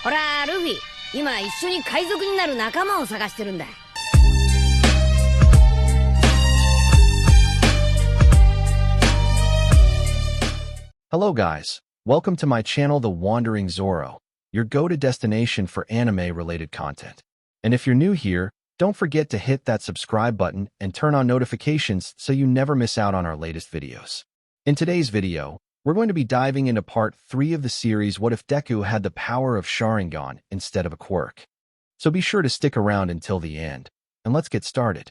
ほら、ルフィ、今一緒に海賊になる仲間を探してるんだ。Hello guys, welcome to my channel The Wandering Zoro, your go-to destination for anime-related content. And if you're new here, don't forget to hit that subscribe button and turn on notifications so you never miss out on our latest videos. In today's video, we're going to be diving into part 3 of the series What If Deku Had the Power of Sharingan instead of a Quirk. So be sure to stick around until the end, and let's get started.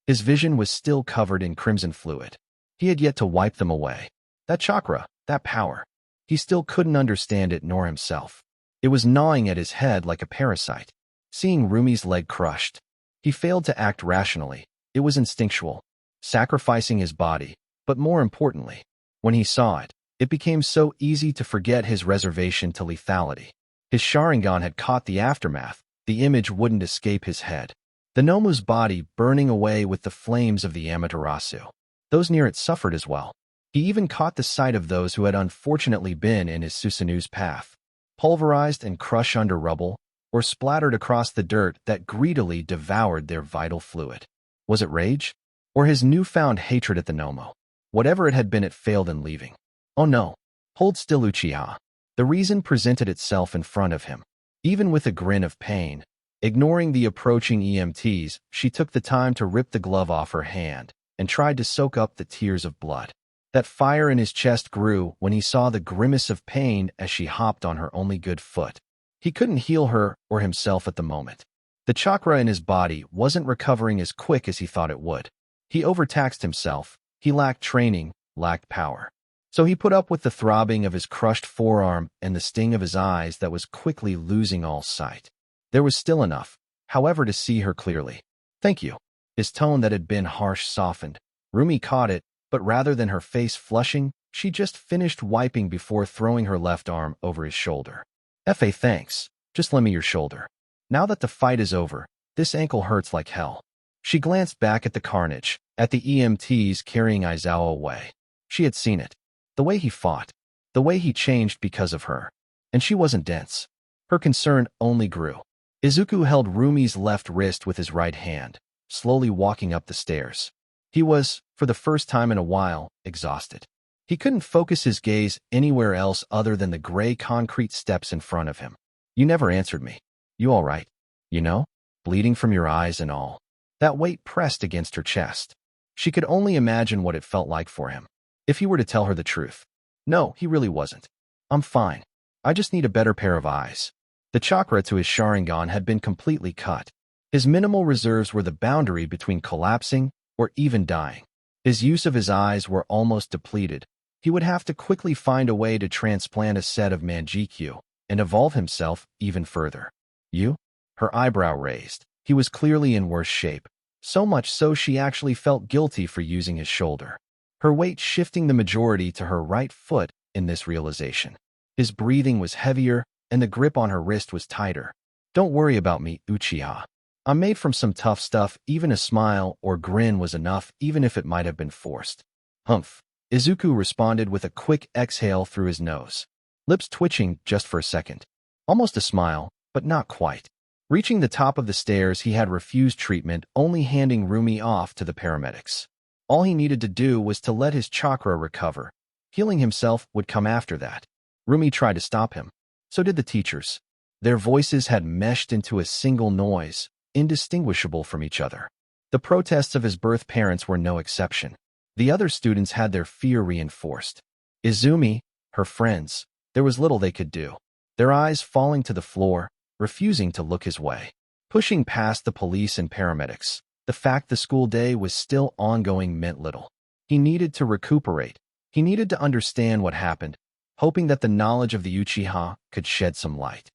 His vision was still covered in crimson fluid. He had yet to wipe them away. That chakra, that power. He still couldn't understand it nor himself. It was gnawing at his head like a parasite. Seeing Rumi's leg crushed, he failed to act rationally. It was instinctual, sacrificing his body, but more importantly, when he saw it, it became so easy to forget his reservation to lethality. His Sharingan had caught the aftermath. The image wouldn't escape his head. The Nomu's body burning away with the flames of the Amaterasu. Those near it suffered as well. He even caught the sight of those who had unfortunately been in his Susanu's path, pulverized and crushed under rubble, or splattered across the dirt that greedily devoured their vital fluid. Was it rage? Or his newfound hatred at the Nomu? Whatever it had been, it failed in leaving. Oh no. Hold still, Uchiha. The reason presented itself in front of him. Even with a grin of pain, ignoring the approaching EMTs, she took the time to rip the glove off her hand and tried to soak up the tears of blood. That fire in his chest grew when he saw the grimace of pain as she hopped on her only good foot. He couldn't heal her or himself at the moment. The chakra in his body wasn't recovering as quick as he thought it would. He overtaxed himself. He lacked training, lacked power. So he put up with the throbbing of his crushed forearm and the sting of his eyes that was quickly losing all sight. There was still enough, however, to see her clearly. Thank you. His tone that had been harsh softened. Rumi caught it, but rather than her face flushing, she just finished wiping before throwing her left arm over his shoulder. F.A. thanks. Just lend me your shoulder. Now that the fight is over, this ankle hurts like hell. She glanced back at the carnage, at the EMTs carrying Aizawa away. She had seen it. The way he fought. The way he changed because of her. And she wasn't dense. Her concern only grew. Izuku held Rumi's left wrist with his right hand, slowly walking up the stairs. He was, for the first time in a while, exhausted. He couldn't focus his gaze anywhere else other than the gray concrete steps in front of him. You never answered me. You all right? You know? Bleeding from your eyes and all. That weight pressed against her chest. She could only imagine what it felt like for him. If he were to tell her the truth. No, he really wasn't. I'm fine. I just need a better pair of eyes. The chakra to his Sharingan had been completely cut. His minimal reserves were the boundary between collapsing or even dying. His use of his eyes were almost depleted. He would have to quickly find a way to transplant a set of Manjikyu and evolve himself even further. You? Her eyebrow raised. He was clearly in worse shape. So much so she actually felt guilty for using his shoulder. Her weight shifting the majority to her right foot in this realization. His breathing was heavier and the grip on her wrist was tighter. Don't worry about me, Uchiha. I'm made from some tough stuff. Even a smile or grin was enough, even if it might have been forced. Humph. Izuku responded with a quick exhale through his nose. Lips twitching just for a second. Almost a smile, but not quite. Reaching the top of the stairs, he had refused treatment, only handing Rumi off to the paramedics. All he needed to do was to let his chakra recover. Healing himself would come after that. Rumi tried to stop him. So did the teachers. Their voices had meshed into a single noise, indistinguishable from each other. The protests of his birth parents were no exception. The other students had their fear reinforced. Izumi, her friends, there was little they could do. Their eyes falling to the floor, refusing to look his way. Pushing past the police and paramedics. The fact the school day was still ongoing meant little. He needed to recuperate. He needed to understand what happened, hoping that the knowledge of the Uchiha could shed some light.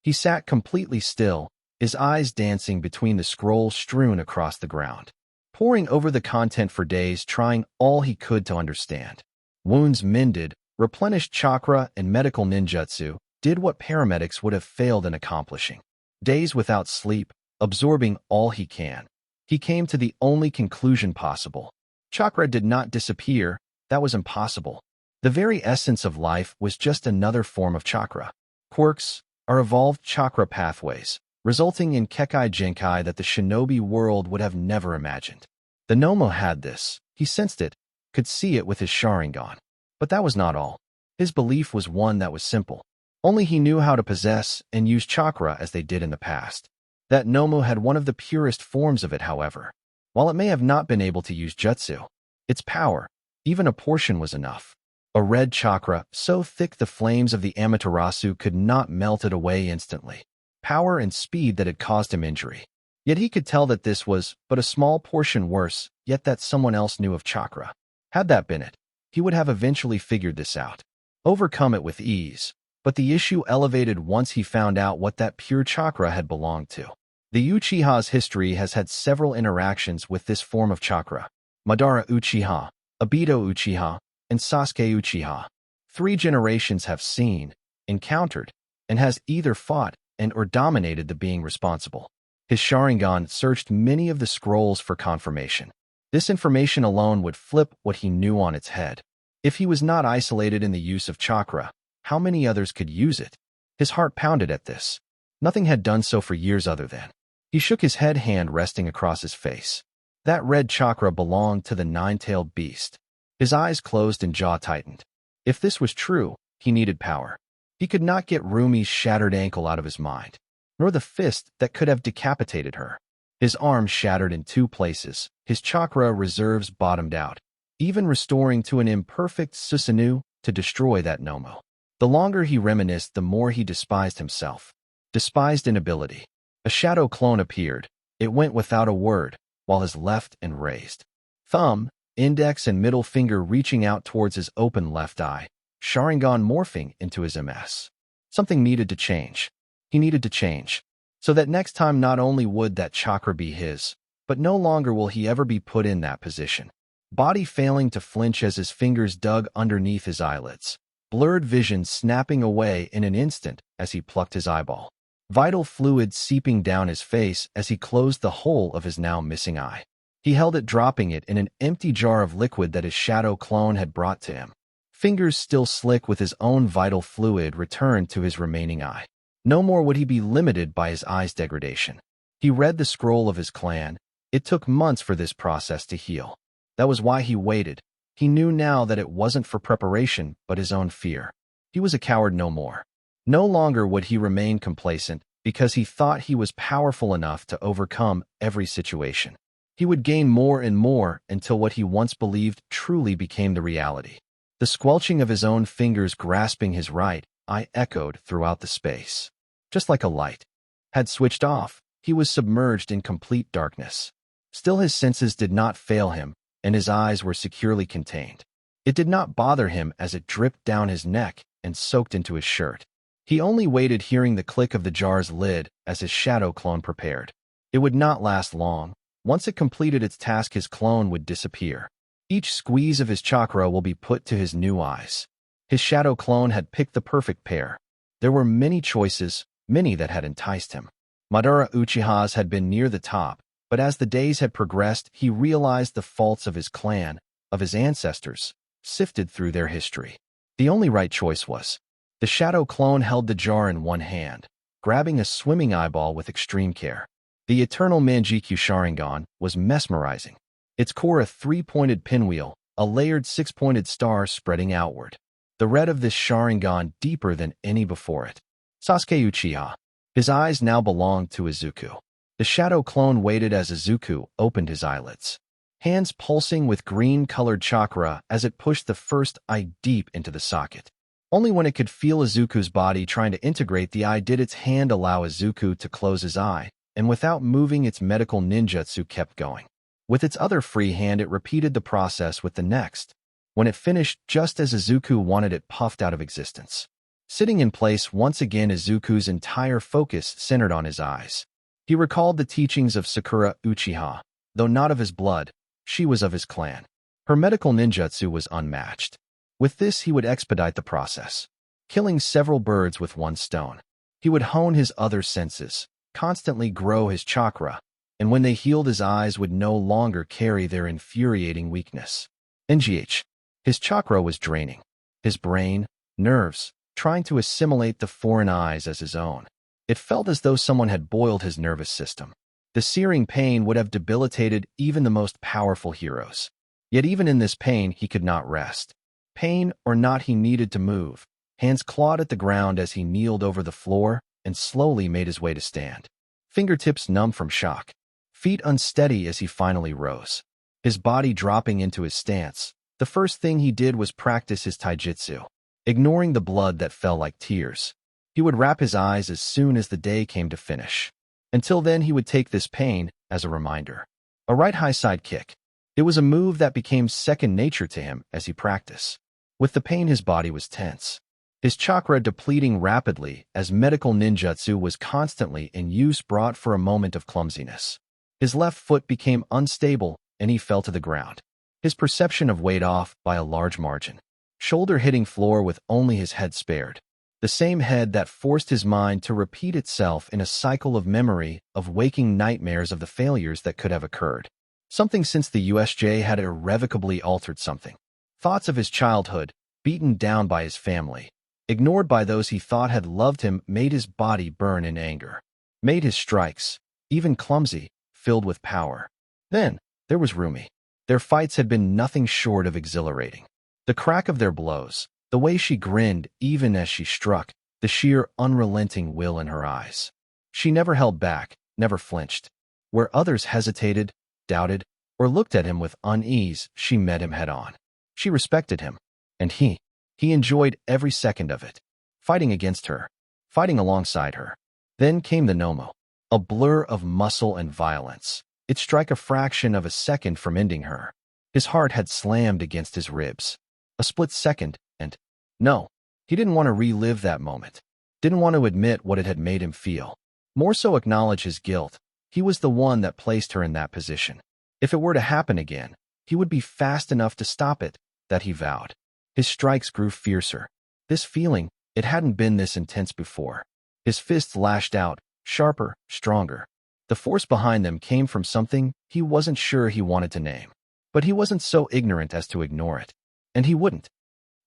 He sat completely still, his eyes dancing between the scrolls strewn across the ground, poring over the content for days, trying all he could to understand. Wounds mended, replenished chakra, and medical ninjutsu did what paramedics would have failed in accomplishing. Days without sleep, absorbing all he can. He came to the only conclusion possible. Chakra did not disappear. That was impossible. The very essence of life was just another form of chakra. Quirks, are evolved chakra pathways, resulting in Kekai Genkai that the shinobi world would have never imagined. The Nomo had this. He sensed it, could see it with his Sharingan. But that was not all. His belief was one that was simple. Only he knew how to possess and use chakra as they did in the past. That Nomo had one of the purest forms of it, however. While it may have not been able to use jutsu, its power, even a portion, was enough. A red chakra, so thick the flames of the Amaterasu could not melt it away instantly. Power and speed that had caused him injury. Yet he could tell that this was but a small portion worse, yet that someone else knew of chakra. Had that been it, he would have eventually figured this out. Overcome it with ease. But the issue elevated once he found out what that pure chakra had belonged to. The Uchiha's history has had several interactions with this form of chakra. Madara Uchiha, Obito Uchiha, and Sasuke Uchiha. 3 generations have seen, encountered, and has either fought and or dominated the being responsible. His Sharingan searched many of the scrolls for confirmation. This information alone would flip what he knew on its head. If he was not isolated in the use of chakra, how many others could use it? His heart pounded at this. Nothing had done so for years other than. He shook his head, hand resting across his face. That red chakra belonged to the 9-tailed beast. His eyes closed and jaw tightened. If this was true, he needed power. He could not get Rumi's shattered ankle out of his mind, nor the fist that could have decapitated her. His arm shattered in 2 places, his chakra reserves bottomed out, even restoring to an imperfect Susanoo to destroy that Nomo. The longer he reminisced, the more he despised himself. Despised inability. A shadow clone appeared. It went without a word, while his left and raised thumb, index and middle finger reaching out towards his open left eye, Sharingan morphing into his MS. Something needed to change. He needed to change. So that next time not only would that chakra be his, but no longer will he ever be put in that position. Body failing to flinch as his fingers dug underneath his eyelids. Blurred vision snapping away in an instant as he plucked his eyeball. Vital fluid seeping down his face as he closed the hole of his now missing eye. He held it, dropping it in an empty jar of liquid that his shadow clone had brought to him. Fingers still slick with his own vital fluid returned to his remaining eye. No more would he be limited by his eye's degradation. He read the scroll of his clan. It took months for this process to heal. That was why he waited. He knew now that it wasn't for preparation, but his own fear. He was a coward no more. No longer would he remain complacent because he thought he was powerful enough to overcome every situation. He would gain more and more until what he once believed truly became the reality. The squelching of his own fingers grasping his right eye echoed throughout the space. Just like a light had switched off, he was submerged in complete darkness. Still, his senses did not fail him, and his eyes were securely contained. It did not bother him as it dripped down his neck and soaked into his shirt. He only waited, hearing the click of the jar's lid as his shadow clone prepared. It would not last long. Once it completed its task, his clone would disappear. Each squeeze of his chakra will be put to his new eyes. His shadow clone had picked the perfect pair. There were many choices, many that had enticed him. Madara Uchiha's had been near the top, but as the days had progressed, he realized the faults of his clan, of his ancestors, sifted through their history. The only right choice was. The shadow clone held the jar in one hand, grabbing a swimming eyeball with extreme care. The eternal Manjikyu Sharingan was mesmerizing. Its core a 3-pointed pinwheel, a layered 6-pointed star spreading outward. The red of this Sharingan deeper than any before it. Sasuke Uchiha. His eyes now belonged to Izuku. The shadow clone waited as Izuku opened his eyelids. Hands pulsing with green-colored chakra as it pushed the first eye deep into the socket. Only when it could feel Izuku's body trying to integrate the eye did its hand allow Izuku to close his eye, and without moving its medical ninjutsu kept going. With its other free hand it repeated the process with the next. When it finished, just as Izuku wanted, it puffed out of existence. Sitting in place once again, Izuku's entire focus centered on his eyes. He recalled the teachings of Sakura Uchiha. Though not of his blood, she was of his clan. Her medical ninjutsu was unmatched. With this he would expedite the process, killing several birds with one stone. He would hone his other senses, constantly grow his chakra, and when they healed his eyes would no longer carry their infuriating weakness. NGH. His chakra was draining. His brain, nerves, trying to assimilate the foreign eyes as his own. It felt as though someone had boiled his nervous system. The searing pain would have debilitated even the most powerful heroes. Yet even in this pain, he could not rest. Pain or not, he needed to move. Hands clawed at the ground as he kneeled over the floor and slowly made his way to stand. Fingertips numb from shock. Feet unsteady as he finally rose. His body dropping into his stance. The first thing he did was practice his taijutsu, ignoring the blood that fell like tears. He would wrap his eyes as soon as the day came to finish. Until then, he would take this pain as a reminder. A right high side kick. It was a move that became second nature to him as he practiced. With the pain, his body was tense. His chakra depleting rapidly as medical ninjutsu was constantly in use brought for a moment of clumsiness. His left foot became unstable and he fell to the ground. His perception of weight off by a large margin. Shoulder hitting floor with only his head spared. The same head that forced his mind to repeat itself in a cycle of memory of waking nightmares of the failures that could have occurred. Something since the USJ had irrevocably altered something. Thoughts of his childhood, beaten down by his family, ignored by those he thought had loved him, made his body burn in anger. Made his strikes, even clumsy, filled with power. Then, there was Rumi. Their fights had been nothing short of exhilarating. The crack of their blows, the way she grinned even as she struck, the sheer unrelenting will in her eyes. She never held back, never flinched. Where others hesitated, doubted, or looked at him with unease, she met him head-on. She respected him, and he enjoyed every second of it. Fighting against her, fighting alongside her. Then came the Nomo, a blur of muscle and violence. It struck a fraction of a second from ending her. His heart had slammed against his ribs. A split second, and no, he didn't want to relive that moment. Didn't want to admit what it had made him feel. More so acknowledge his guilt. He was the one that placed her in that position. If it were to happen again, he would be fast enough to stop it, that he vowed. His strikes grew fiercer. This feeling, it hadn't been this intense before. His fists lashed out, sharper, stronger. The force behind them came from something he wasn't sure he wanted to name. But he wasn't so ignorant as to ignore it. And he wouldn't.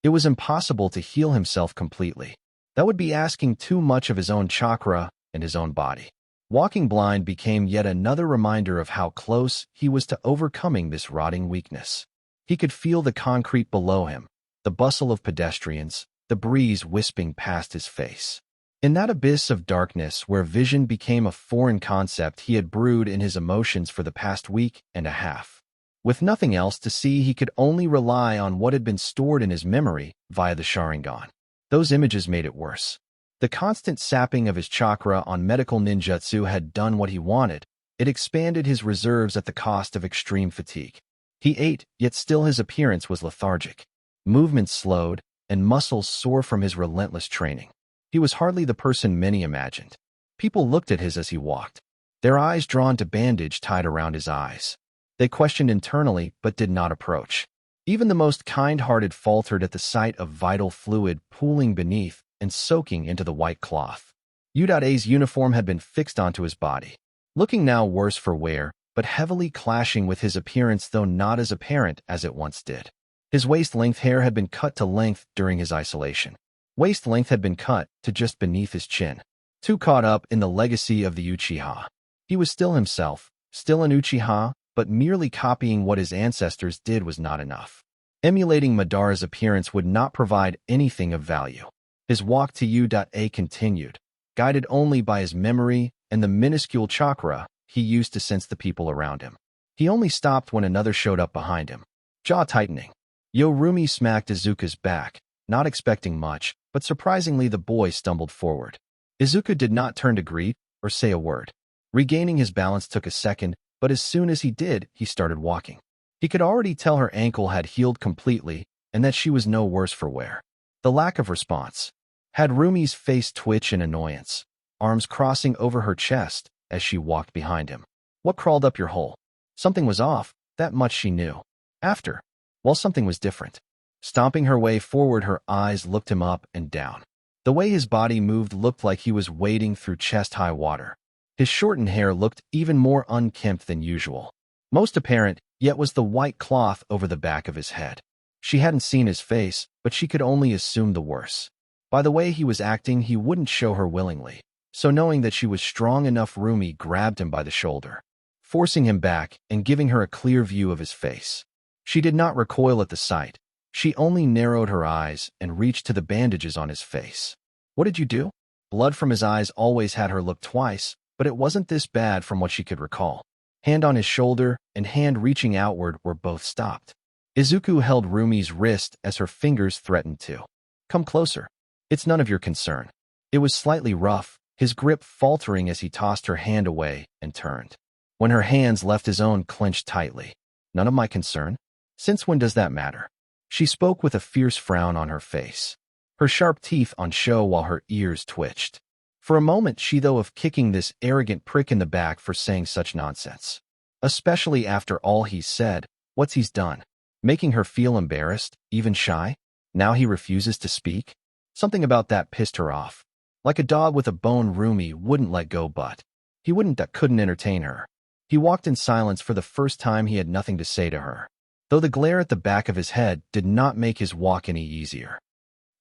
It was impossible to heal himself completely. That would be asking too much of his own chakra and his own body. Walking blind became yet another reminder of how close he was to overcoming this rotting weakness. He could feel the concrete below him, the bustle of pedestrians, the breeze wisping past his face. In that abyss of darkness where vision became a foreign concept, he had brewed in his emotions for the past week and a half. With nothing else to see, he could only rely on what had been stored in his memory via the Sharingan. Those images made it worse. The constant sapping of his chakra on medical ninjutsu had done what he wanted. It expanded his reserves at the cost of extreme fatigue. He ate, yet still his appearance was lethargic. Movements slowed, and muscles sore from his relentless training. He was hardly the person many imagined. People looked at his as he walked, their eyes drawn to bandage tied around his eyes. They questioned internally, but did not approach. Even the most kind-hearted faltered at the sight of vital fluid pooling beneath and soaking into the white cloth. Uda's uniform had been fixed onto his body, looking now worse for wear, but heavily clashing with his appearance, though not as apparent as it once did. His waist-length hair had been cut to length during his isolation. Waist length had been cut to just beneath his chin. Too caught up in the legacy of the Uchiha. He was still himself, still an Uchiha, but merely copying what his ancestors did was not enough. Emulating Madara's appearance would not provide anything of value. His walk to U.A continued, guided only by his memory and the minuscule chakra he used to sense the people around him. He only stopped when another showed up behind him, jaw tightening. Yorumi smacked Izuka's back, not expecting much, but surprisingly the boy stumbled forward. Izuka did not turn to greet or say a word. Regaining his balance took a second, but as soon as he did, he started walking. He could already tell her ankle had healed completely and that she was no worse for wear. The lack of response had Rumi's face twitch in annoyance, arms crossing over her chest as she walked behind him. What crawled up your hole? Something was off, that much she knew. After, well, something was different. Stomping her way forward, her eyes looked him up and down. The way his body moved looked like he was wading through chest-high water. His shortened hair looked even more unkempt than usual. Most apparent, yet, was the white cloth over the back of his head. She hadn't seen his face, but she could only assume the worst. By the way he was acting, he wouldn't show her willingly. So knowing that she was strong enough, Rumi grabbed him by the shoulder, forcing him back and giving her a clear view of his face. She did not recoil at the sight. She only narrowed her eyes and reached to the bandages on his face. What did you do? Blood from his eyes always had her look twice, but it wasn't this bad from what she could recall. Hand on his shoulder and hand reaching outward were both stopped. Izuku held Rumi's wrist as her fingers threatened to come closer. It's none of your concern. It was slightly rough, his grip faltering as he tossed her hand away and turned. When her hands left his own clenched tightly. None of my concern? Since when does that matter? She spoke with a fierce frown on her face, her sharp teeth on show while her ears twitched. For a moment she thought of kicking this arrogant prick in the back for saying such nonsense. Especially after all he's said, what's he's done? Making her feel embarrassed, even shy? Now he refuses to speak? Something about that pissed her off. Like a dog with a bone, Rumi wouldn't let go, but he couldn't entertain her. He walked in silence. For the first time he had nothing to say to her, though the glare at the back of his head did not make his walk any easier.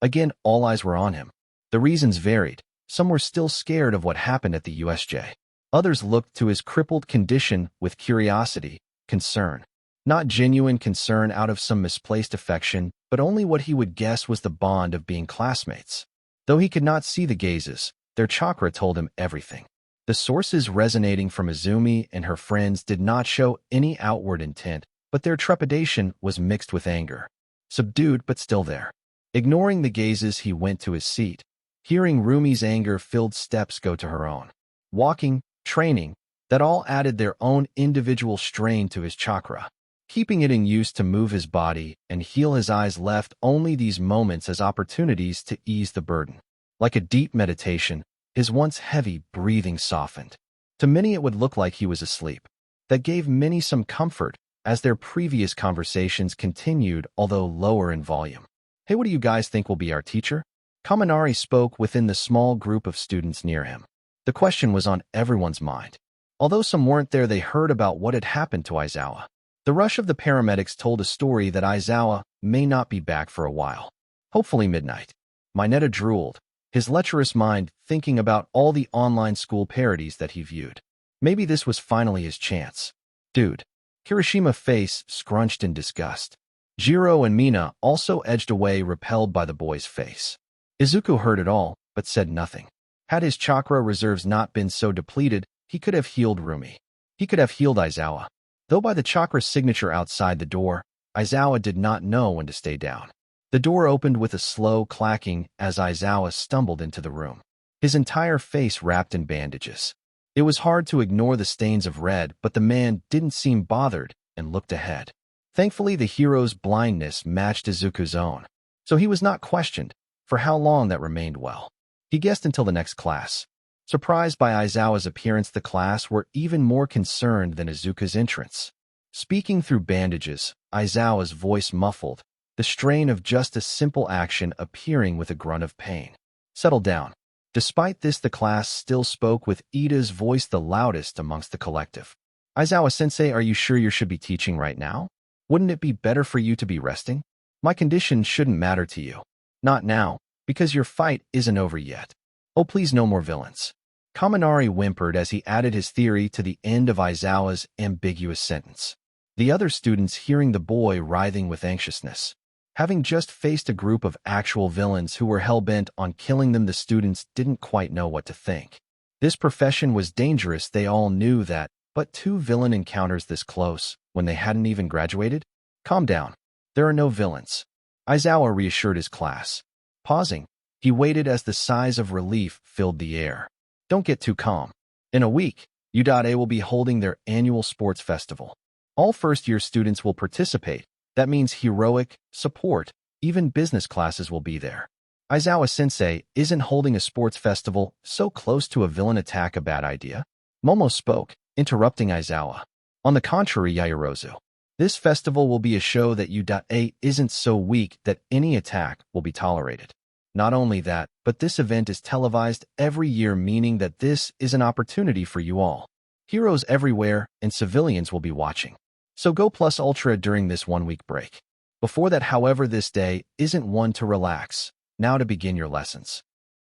Again, all eyes were on him. The reasons varied. Some were still scared of what happened at the USJ. Others looked to his crippled condition with curiosity, concern. Not genuine concern out of some misplaced affection, but only what he would guess was the bond of being classmates. Though he could not see the gazes, their chakra told him everything. The sources resonating from Izumi and her friends did not show any outward intent, but their trepidation was mixed with anger. Subdued but still there. Ignoring the gazes, he went to his seat, hearing Rumi's anger-filled steps go to her own. Walking, training, that all added their own individual strain to his chakra. Keeping it in use to move his body and heal, his eyes left only these moments as opportunities to ease the burden. Like a deep meditation, his once heavy breathing softened. To many it would look like he was asleep. That gave many some comfort as their previous conversations continued, although lower in volume. Hey, what do you guys think will be our teacher? Kaminari spoke within the small group of students near him. The question was on everyone's mind. Although some weren't there, they heard about what had happened to Aizawa. The rush of the paramedics told a story that Aizawa may not be back for a while. Hopefully midnight. Mineta drooled, his lecherous mind thinking about all the online school parodies that he viewed. Maybe this was finally his chance. Dude. Kirishima face scrunched in disgust. Jiro and Mina also edged away, repelled by the boy's face. Izuku heard it all, but said nothing. Had his chakra reserves not been so depleted, he could have healed Rumi. He could have healed Aizawa. Though by the chakra signature outside the door, Aizawa did not know when to stay down. The door opened with a slow clacking as Aizawa stumbled into the room, his entire face wrapped in bandages. It was hard to ignore the stains of red, but the man didn't seem bothered and looked ahead. Thankfully, the hero's blindness matched Izuku's own, so he was not questioned. For how long that remained well, he guessed until the next class. Surprised by Aizawa's appearance, the class were even more concerned than Izuku's entrance. Speaking through bandages, Aizawa's voice muffled, the strain of just a simple action appearing with a grunt of pain. Settle down. Despite this, the class still spoke with Ida's voice the loudest amongst the collective. Aizawa-sensei, are you sure you should be teaching right now? Wouldn't it be better for you to be resting? My condition shouldn't matter to you. Not now, because your fight isn't over yet. Oh, please, no more villains. Kaminari whimpered as he added his theory to the end of Aizawa's ambiguous sentence. The other students, hearing the boy writhing with anxiousness, having just faced a group of actual villains who were hell-bent on killing them, the students didn't quite know what to think. This profession was dangerous, they all knew that, but 2 villain encounters this close, when they hadn't even graduated? Calm down. There are no villains. Aizawa reassured his class. Pausing, he waited as the sighs of relief filled the air. Don't get too calm. In a week, UA will be holding their annual sports festival. All first-year students will participate. That means heroic, support, even business classes will be there. Aizawa-sensei, isn't holding a sports festival so close to a villain attack a bad idea? Momo spoke, interrupting Aizawa. On the contrary, Yaoyorozu. This festival will be a show that UA isn't so weak that any attack will be tolerated. Not only that, but this event is televised every year, meaning that this is an opportunity for you all. Heroes everywhere, and civilians will be watching. So go plus ultra during this 1-week break. Before that, however, this day isn't one to relax. Now to begin your lessons.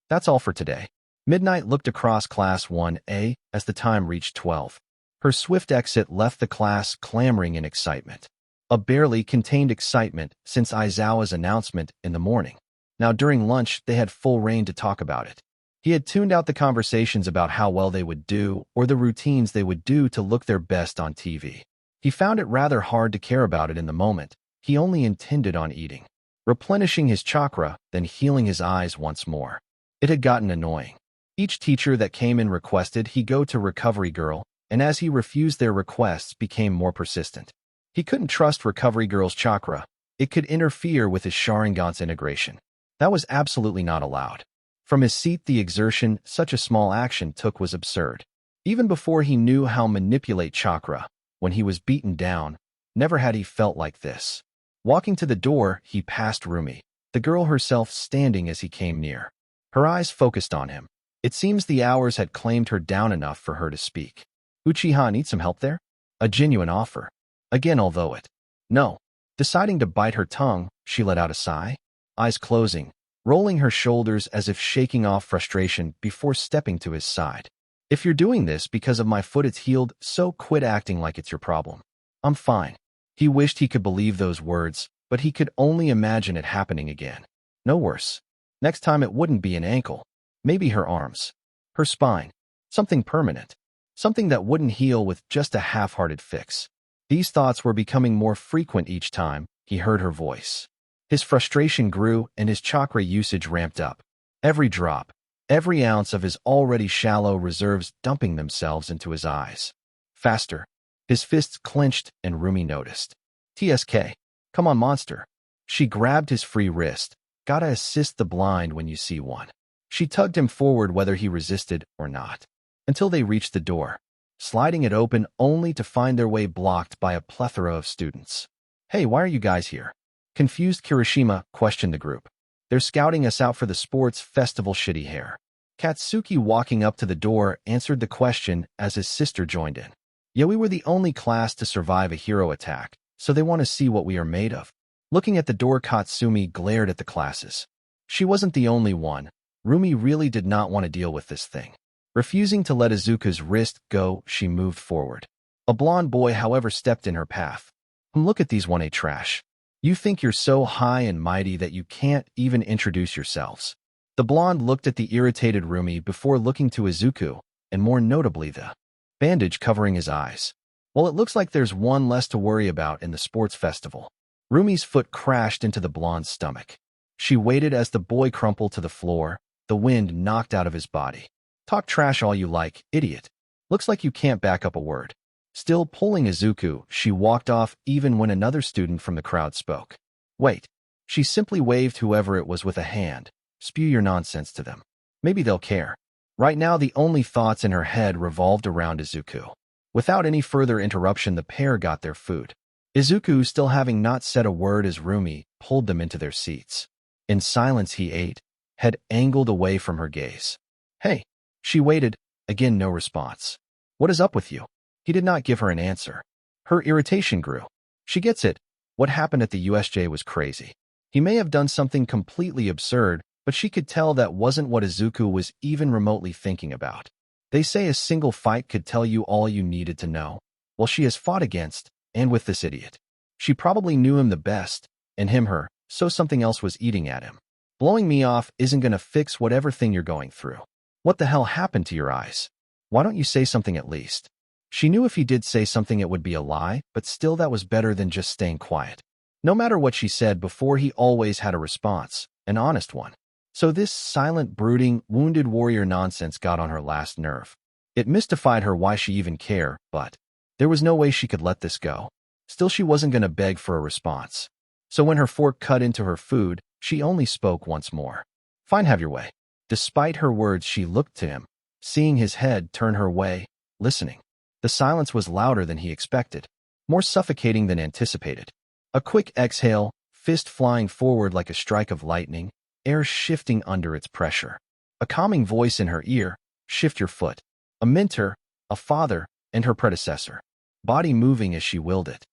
That's all for today. Midnight looked across Class 1A as the time reached 12. Her swift exit left the class clamoring in excitement. A barely contained excitement since Aizawa's announcement in the morning. Now during lunch, they had full rein to talk about it. He had tuned out the conversations about how well they would do or the routines they would do to look their best on TV. He found it rather hard to care about it in the moment. He only intended on eating, replenishing his chakra, then healing his eyes once more. It had gotten annoying. Each teacher that came in requested he go to Recovery Girl, and as he refused their requests became more persistent. He couldn't trust Recovery Girl's chakra. It could interfere with his Sharingan's integration. That was absolutely not allowed. From his seat, the exertion such a small action took was absurd. Even before he knew how manipulate chakra, when he was beaten down, never had he felt like this. Walking to the door, he passed Rumi, the girl herself standing as he came near. Her eyes focused on him. It seems the hours had claimed her down enough for her to speak. Uchiha, need some help there? A genuine offer. Again, although it. No. Deciding to bite her tongue, she let out a sigh, eyes closing, rolling her shoulders as if shaking off frustration before stepping to his side. If you're doing this because of my foot it's healed, so quit acting like it's your problem. I'm fine. He wished he could believe those words, but he could only imagine it happening again. No worse. Next time it wouldn't be an ankle. Maybe her arms. Her spine. Something permanent. Something that wouldn't heal with just a half-hearted fix. These thoughts were becoming more frequent each time he heard her voice. His frustration grew and his chakra usage ramped up. Every drop, every ounce of his already shallow reserves dumping themselves into his eyes. Faster. His fists clenched and Rumi noticed. TSK. Come on, monster. She grabbed his free wrist. Gotta assist the blind when you see one. She tugged him forward whether he resisted or not. Until they reached the door, sliding it open only to find their way blocked by a plethora of students. Hey, why are you guys here? Confused Kirishima questioned the group. They're scouting us out for the sports festival. Shitty hair. Katsuki, walking up to the door, answered the question as his sister joined in. Yeah, we were the only class to survive a hero attack, so they want to see what we are made of. Looking at the door, Katsumi glared at the classes. She wasn't the only one. Rumi really did not want to deal with this thing. Refusing to let Izuku's wrist go, she moved forward. A blonde boy, however, stepped in her path. Look at these 1A trash. You think you're so high and mighty that you can't even introduce yourselves. The blonde looked at the irritated Rumi before looking to Izuku, and more notably the bandage covering his eyes. Well, it looks like there's one less to worry about in the sports festival. Rumi's foot crashed into the blonde's stomach. She waited as the boy crumpled to the floor, the wind knocked out of his body. Talk trash all you like, idiot. Looks like you can't back up a word. Still pulling Izuku, she walked off even when another student from the crowd spoke. Wait. She simply waved whoever it was with a hand. Spew your nonsense to them. Maybe they'll care. Right now, the only thoughts in her head revolved around Izuku. Without any further interruption, the pair got their food. Izuku, still having not said a word as Rumi pulled them into their seats. In silence he ate, head angled away from her gaze. Hey. She waited, again no response. What is up with you? He did not give her an answer. Her irritation grew. She gets it. What happened at the USJ was crazy. He may have done something completely absurd, but she could tell that wasn't what Izuku was even remotely thinking about. They say a single fight could tell you all you needed to know. Well, she has fought against, and with this idiot. She probably knew him the best, and him her, so something else was eating at him. Blowing me off isn't gonna fix whatever thing you're going through. What the hell happened to your eyes? Why don't you say something at least? She knew if he did say something it would be a lie, but still that was better than just staying quiet. No matter what she said before, he always had a response, an honest one. So this silent, brooding, wounded warrior nonsense got on her last nerve. It mystified her why she even cared, but there was no way she could let this go. Still, she wasn't going to beg for a response. So when her fork cut into her food, she only spoke once more. Fine, have your way. Despite her words, she looked to him, seeing his head turn her way, listening. The silence was louder than he expected, more suffocating than anticipated. A quick exhale, fist flying forward like a strike of lightning, air shifting under its pressure. A calming voice in her ear, shift your foot. A mentor, a father, and her predecessor. Body moving as she willed it.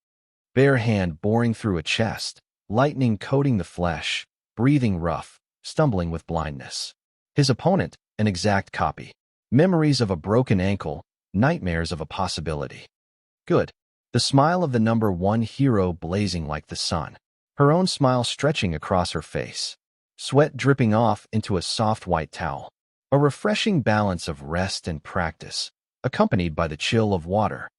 Bare hand boring through a chest, lightning coating the flesh, breathing rough, stumbling with blindness. His opponent, an exact copy. Memories of a broken ankle, nightmares of a possibility. Good. The smile of the number one hero blazing like the sun. Her own smile stretching across her face. Sweat dripping off into a soft white towel. A refreshing balance of rest and practice, accompanied by the chill of water.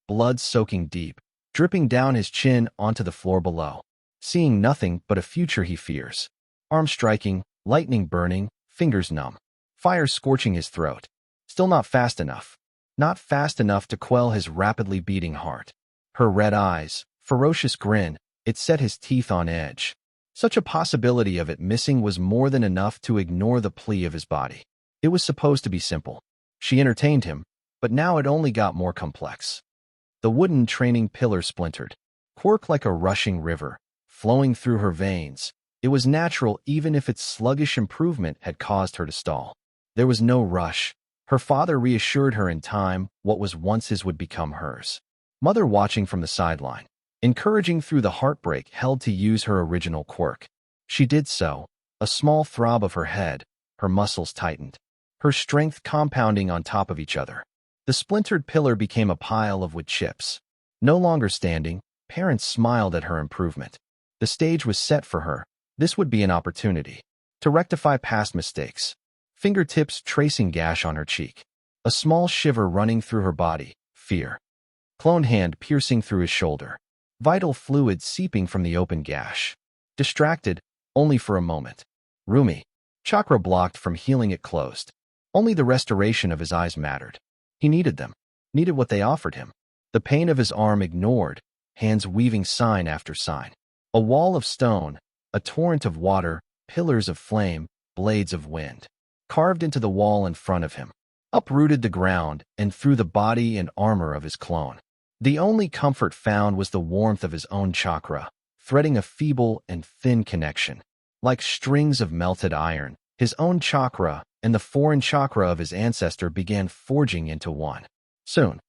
Blood soaking deep, dripping down his chin onto the floor below. Seeing nothing but a future he fears. Arm striking, lightning burning, fingers numb. Fire scorching his throat. Still not fast enough. Not fast enough to quell his rapidly beating heart. Her red eyes, ferocious grin, it set his teeth on edge. Such a possibility of it missing was more than enough to ignore the plea of his body. It was supposed to be simple. She entertained him, but now it only got more complex. The wooden training pillar splintered. Quirk like a rushing river, flowing through her veins. It was natural even if its sluggish improvement had caused her to stall. There was no rush. Her father reassured her in time what was once his would become hers. Mother watching from the sideline, encouraging through the heartbreak held to use her original quirk. She did so, a small throb of her head, her muscles tightened, her strength compounding on top of each other. The splintered pillar became a pile of wood chips. No longer standing, parents smiled at her improvement. The stage was set for her. This would be an opportunity to rectify past mistakes. Fingertips tracing gash on her cheek. A small shiver running through her body, fear. Cloned hand piercing through his shoulder. Vital fluid seeping from the open gash. Distracted, only for a moment. Rumi. Chakra blocked from healing it closed. Only the restoration of his eyes mattered. He needed them. Needed what they offered him. The pain of his arm ignored, hands weaving sign after sign. A wall of stone, a torrent of water, pillars of flame, blades of wind. Carved into the wall in front of him. Uprooted the ground and through the body and armor of his clone. The only comfort found was the warmth of his own chakra, threading a feeble and thin connection. Like strings of melted iron, his own chakra and the foreign chakra of his ancestor began forging into one. Soon.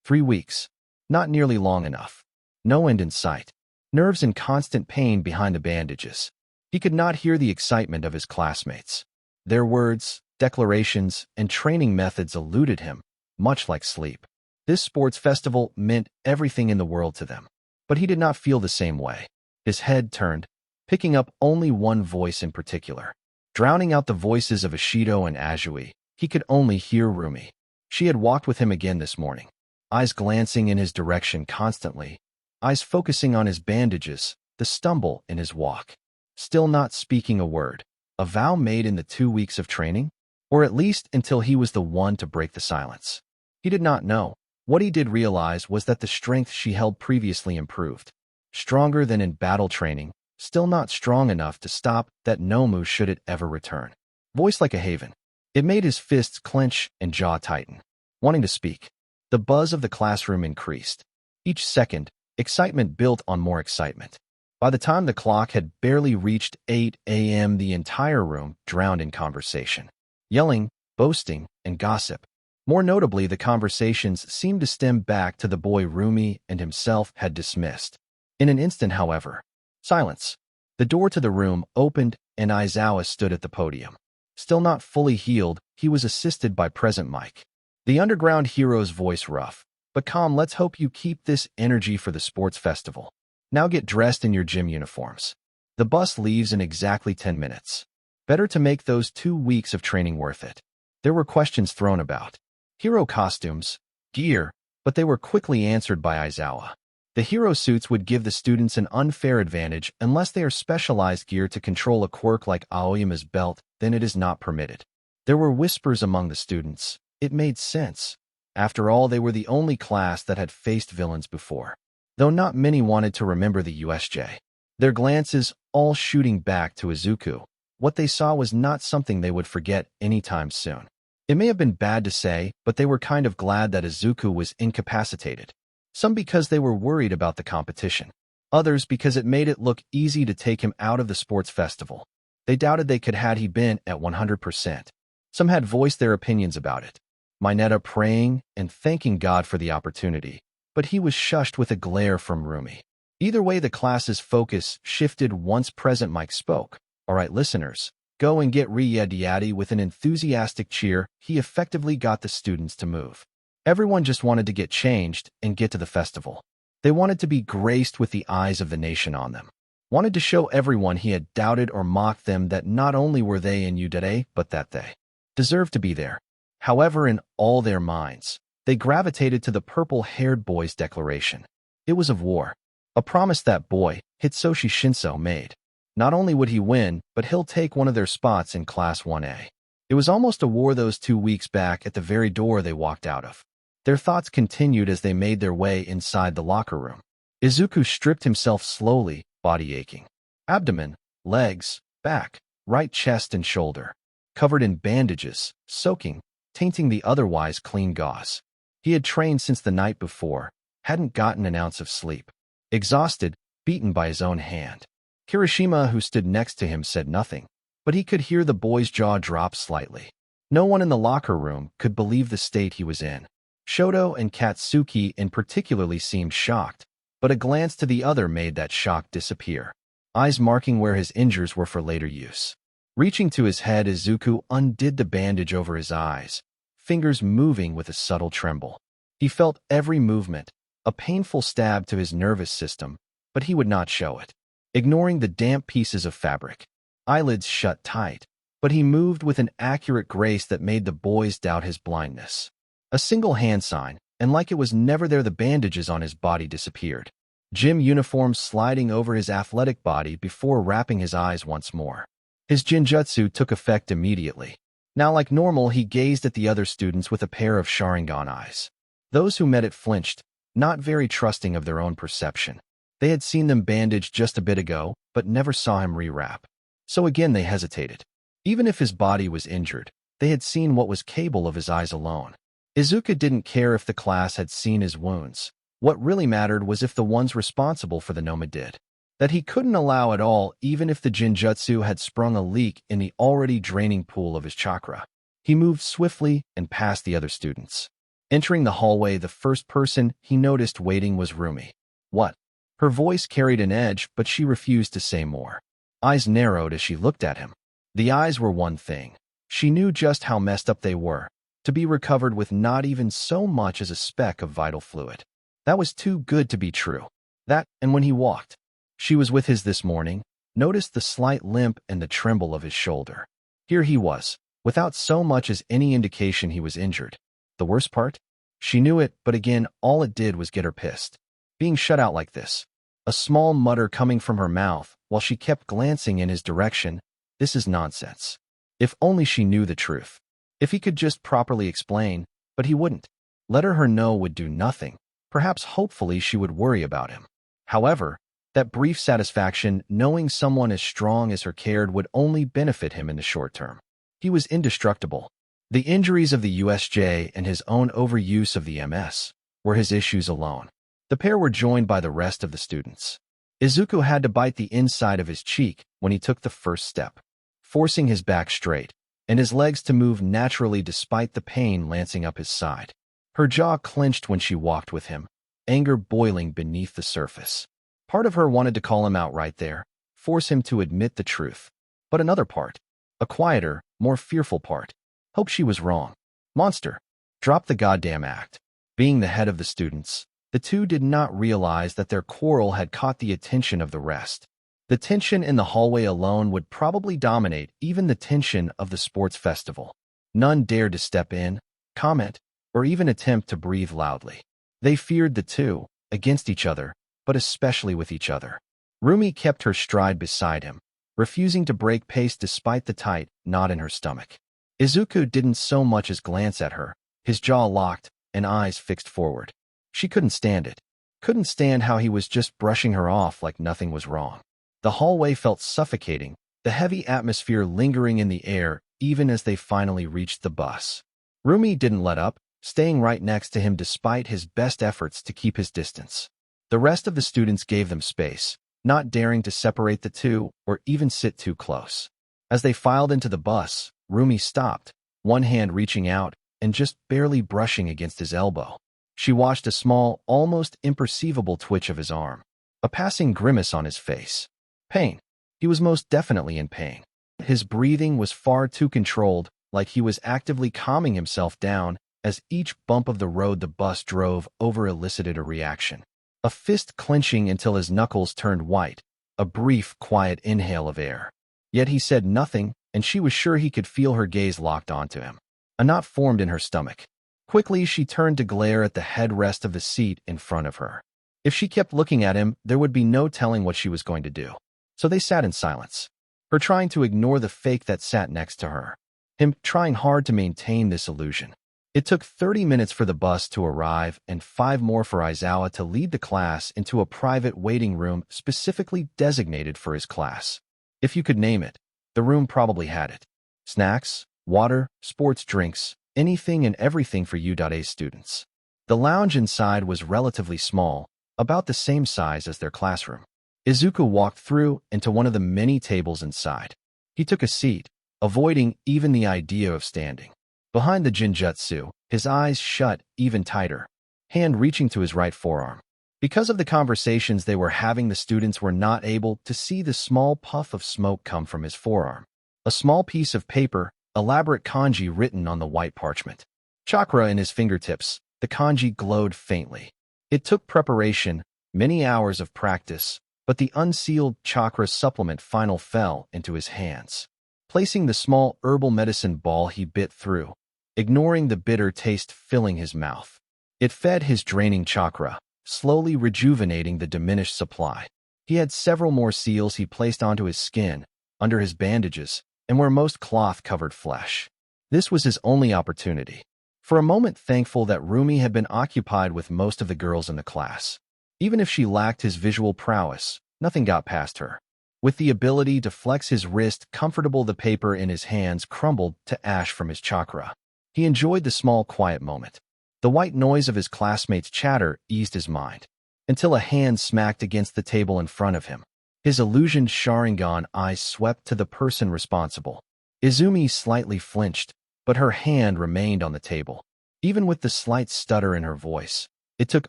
3 weeks. Not nearly long enough. No end in sight. Nerves in constant pain behind the bandages. He could not hear the excitement of his classmates. Their words, declarations, and training methods eluded him, much like sleep. This sports festival meant everything in the world to them. But he did not feel the same way. His head turned, picking up only one voice in particular. Drowning out the voices of Ishido and Azui, he could only hear Rumi. She had walked with him again this morning, eyes glancing in his direction constantly, eyes focusing on his bandages, the stumble in his walk. Still not speaking a word. A vow made in the 2 weeks of training? Or at least until he was the one to break the silence. He did not know. What he did realize was that the strength she held previously improved. Stronger than in battle training, still not strong enough to stop that Nomu should it ever return. Voice like a haven. It made his fists clench and jaw tighten. Wanting to speak. The buzz of the classroom increased. Each second, excitement built on more excitement. By the time the clock had barely reached 8 a.m., the entire room drowned in conversation. Yelling, boasting, and gossip. More notably, the conversations seemed to stem back to the boy Rumi and himself had dismissed. In an instant, however, silence. The door to the room opened and Aizawa stood at the podium. Still not fully healed, he was assisted by present Mike. The underground hero's voice rough, but calm. Let's hope you keep this energy for the sports festival. Now get dressed in your gym uniforms. The bus leaves in exactly 10 minutes. Better to make those 2 weeks of training worth it. There were questions thrown about. Hero costumes, gear, but they were quickly answered by Aizawa. The hero suits would give the students an unfair advantage unless they are specialized gear to control a quirk like Aoyama's belt, then it is not permitted. There were whispers among the students. It made sense. After all, they were the only class that had faced villains before. Though not many wanted to remember the USJ. Their glances all shooting back to Izuku. What they saw was not something they would forget anytime soon. It may have been bad to say, but they were kind of glad that Izuku was incapacitated. Some because they were worried about the competition. Others because it made it look easy to take him out of the sports festival. They doubted they could had he been at 100%. Some had voiced their opinions about it. Mineta praying and thanking God for the opportunity. But he was shushed with a glare from Rumi. Either way, the class's focus shifted once present Mike spoke. All right, listeners, Go and get re-yaddy with an enthusiastic cheer. He effectively got the students to move. Everyone just wanted to get changed and get to the festival. They wanted to be graced with the eyes of the nation on them. Wanted to show everyone he had doubted or mocked them that not only were they in Udare, but that they deserved to be there. However, in all their minds, they gravitated to the purple-haired boy's declaration. It was of war. A promise that boy, Hitsoshi Shinso, made. Not only would he win, but he'll take one of their spots in Class 1A. It was almost a war those 2 weeks back at the very door they walked out of. Their thoughts continued as they made their way inside the locker room. Izuku stripped himself slowly, body aching. Abdomen, legs, back, right chest and shoulder. Covered in bandages, soaking, tainting the otherwise clean gauze. He had trained since the night before, hadn't gotten an ounce of sleep. Exhausted, beaten by his own hand. Kirishima, who stood next to him, said nothing, but he could hear the boy's jaw drop slightly. No one in the locker room could believe the state he was in. Shoto and Katsuki in particularly seemed shocked, but a glance to the other made that shock disappear, eyes marking where his injuries were for later use. Reaching to his head, Izuku undid the bandage over his eyes, fingers moving with a subtle tremble. He felt every movement, a painful stab to his nervous system, but he would not show it. Ignoring the damp pieces of fabric, eyelids shut tight, but he moved with an accurate grace that made the boys doubt his blindness. A single hand sign, and like it was never there, the bandages on his body disappeared. Gym uniform sliding over his athletic body before wrapping his eyes once more. His Jinjutsu took effect immediately. Now, like normal, he gazed at the other students with a pair of Sharingan eyes. Those who met it flinched, not very trusting of their own perception. They had seen them bandaged just a bit ago, but never saw him rewrap. So again they hesitated. Even if his body was injured, they had seen what was capable of his eyes alone. Izuku didn't care if the class had seen his wounds. What really mattered was if the ones responsible for the Noma did. That he couldn't allow at all, even if the Jinjutsu had sprung a leak in the already draining pool of his chakra. He moved swiftly and past the other students. Entering the hallway, the first person he noticed waiting was Rumi. What? Her voice carried an edge, but she refused to say more. Eyes narrowed as she looked at him. The eyes were one thing. She knew just how messed up they were, to be recovered with not even so much as a speck of vital fluid. That was too good to be true. That, and when he walked. She was with his this morning, noticed the slight limp and the tremble of his shoulder. Here he was, without so much as any indication he was injured. The worst part? She knew it, but again, all it did was get her pissed. Being shut out like this. A small mutter coming from her mouth, while she kept glancing in his direction. This is nonsense. If only she knew the truth. If he could just properly explain, but he wouldn't. Letting her know would do nothing. Perhaps hopefully she would worry about him. However, that brief satisfaction knowing someone as strong as her cared would only benefit him in the short term. He was indestructible. The injuries of the USJ and his own overuse of the MS were his issues alone. The pair were joined by the rest of the students. Izuku had to bite the inside of his cheek when he took the first step, forcing his back straight, and his legs to move naturally despite the pain lancing up his side. Her jaw clenched when she walked with him, anger boiling beneath the surface. Part of her wanted to call him out right there, force him to admit the truth. But another part, a quieter, more fearful part, hoped she was wrong. Monster. Drop the goddamn act. Being the head of the students, the two did not realize that their quarrel had caught the attention of the rest. The tension in the hallway alone would probably dominate even the tension of the sports festival. None dared to step in, comment, or even attempt to breathe loudly. They feared the two, against each other, but especially with each other. Rumi kept her stride beside him, refusing to break pace despite the tight knot in her stomach. Izuku didn't so much as glance at her, his jaw locked and eyes fixed forward. She couldn't stand it. Couldn't stand how he was just brushing her off like nothing was wrong. The hallway felt suffocating, the heavy atmosphere lingering in the air even as they finally reached the bus. Rumi didn't let up, staying right next to him despite his best efforts to keep his distance. The rest of the students gave them space, not daring to separate the two or even sit too close. As they filed into the bus, Rumi stopped, one hand reaching out and just barely brushing against his elbow. She watched a small, almost imperceivable twitch of his arm, a passing grimace on his face. Pain. He was most definitely in pain. His breathing was far too controlled, like he was actively calming himself down, as each bump of the road the bus drove over elicited a reaction. A fist clenching until his knuckles turned white, a brief, quiet inhale of air. Yet he said nothing, and she was sure he could feel her gaze locked onto him. A knot formed in her stomach. Quickly, she turned to glare at the headrest of the seat in front of her. If she kept looking at him, there would be no telling what she was going to do. So they sat in silence, her trying to ignore the fake that sat next to her, him trying hard to maintain this illusion. It took 30 minutes for the bus to arrive and 5 more for Aizawa to lead the class into a private waiting room specifically designated for his class. If you could name it, the room probably had it. Snacks, water, sports drinks, anything and everything for U.A students. The lounge inside was relatively small, about the same size as their classroom. Izuku walked through and to one of the many tables inside. He took a seat, avoiding even the idea of standing. Behind the Jinjutsu, his eyes shut even tighter, hand reaching to his right forearm. Because of the conversations they were having, the students were not able to see the small puff of smoke come from his forearm. A small piece of paper, elaborate kanji written on the white parchment. Chakra in his fingertips, the kanji glowed faintly. It took preparation, many hours of practice, but the unsealed chakra supplement finally fell into his hands. Placing the small herbal medicine ball, he bit through, ignoring the bitter taste filling his mouth. It fed his draining chakra, slowly rejuvenating the diminished supply. He had several more seals he placed onto his skin, under his bandages, and where most cloth covered flesh. This was his only opportunity. For a moment, thankful that Rumi had been occupied with most of the girls in the class. Even if she lacked his visual prowess, nothing got past her. With the ability to flex his wrist comfortable, the paper in his hands crumbled to ash from his chakra. He enjoyed the small, quiet moment. The white noise of his classmates' chatter eased his mind, until a hand smacked against the table in front of him. His illusioned Sharingan eyes swept to the person responsible. Izumi slightly flinched, but her hand remained on the table. Even with the slight stutter in her voice, it took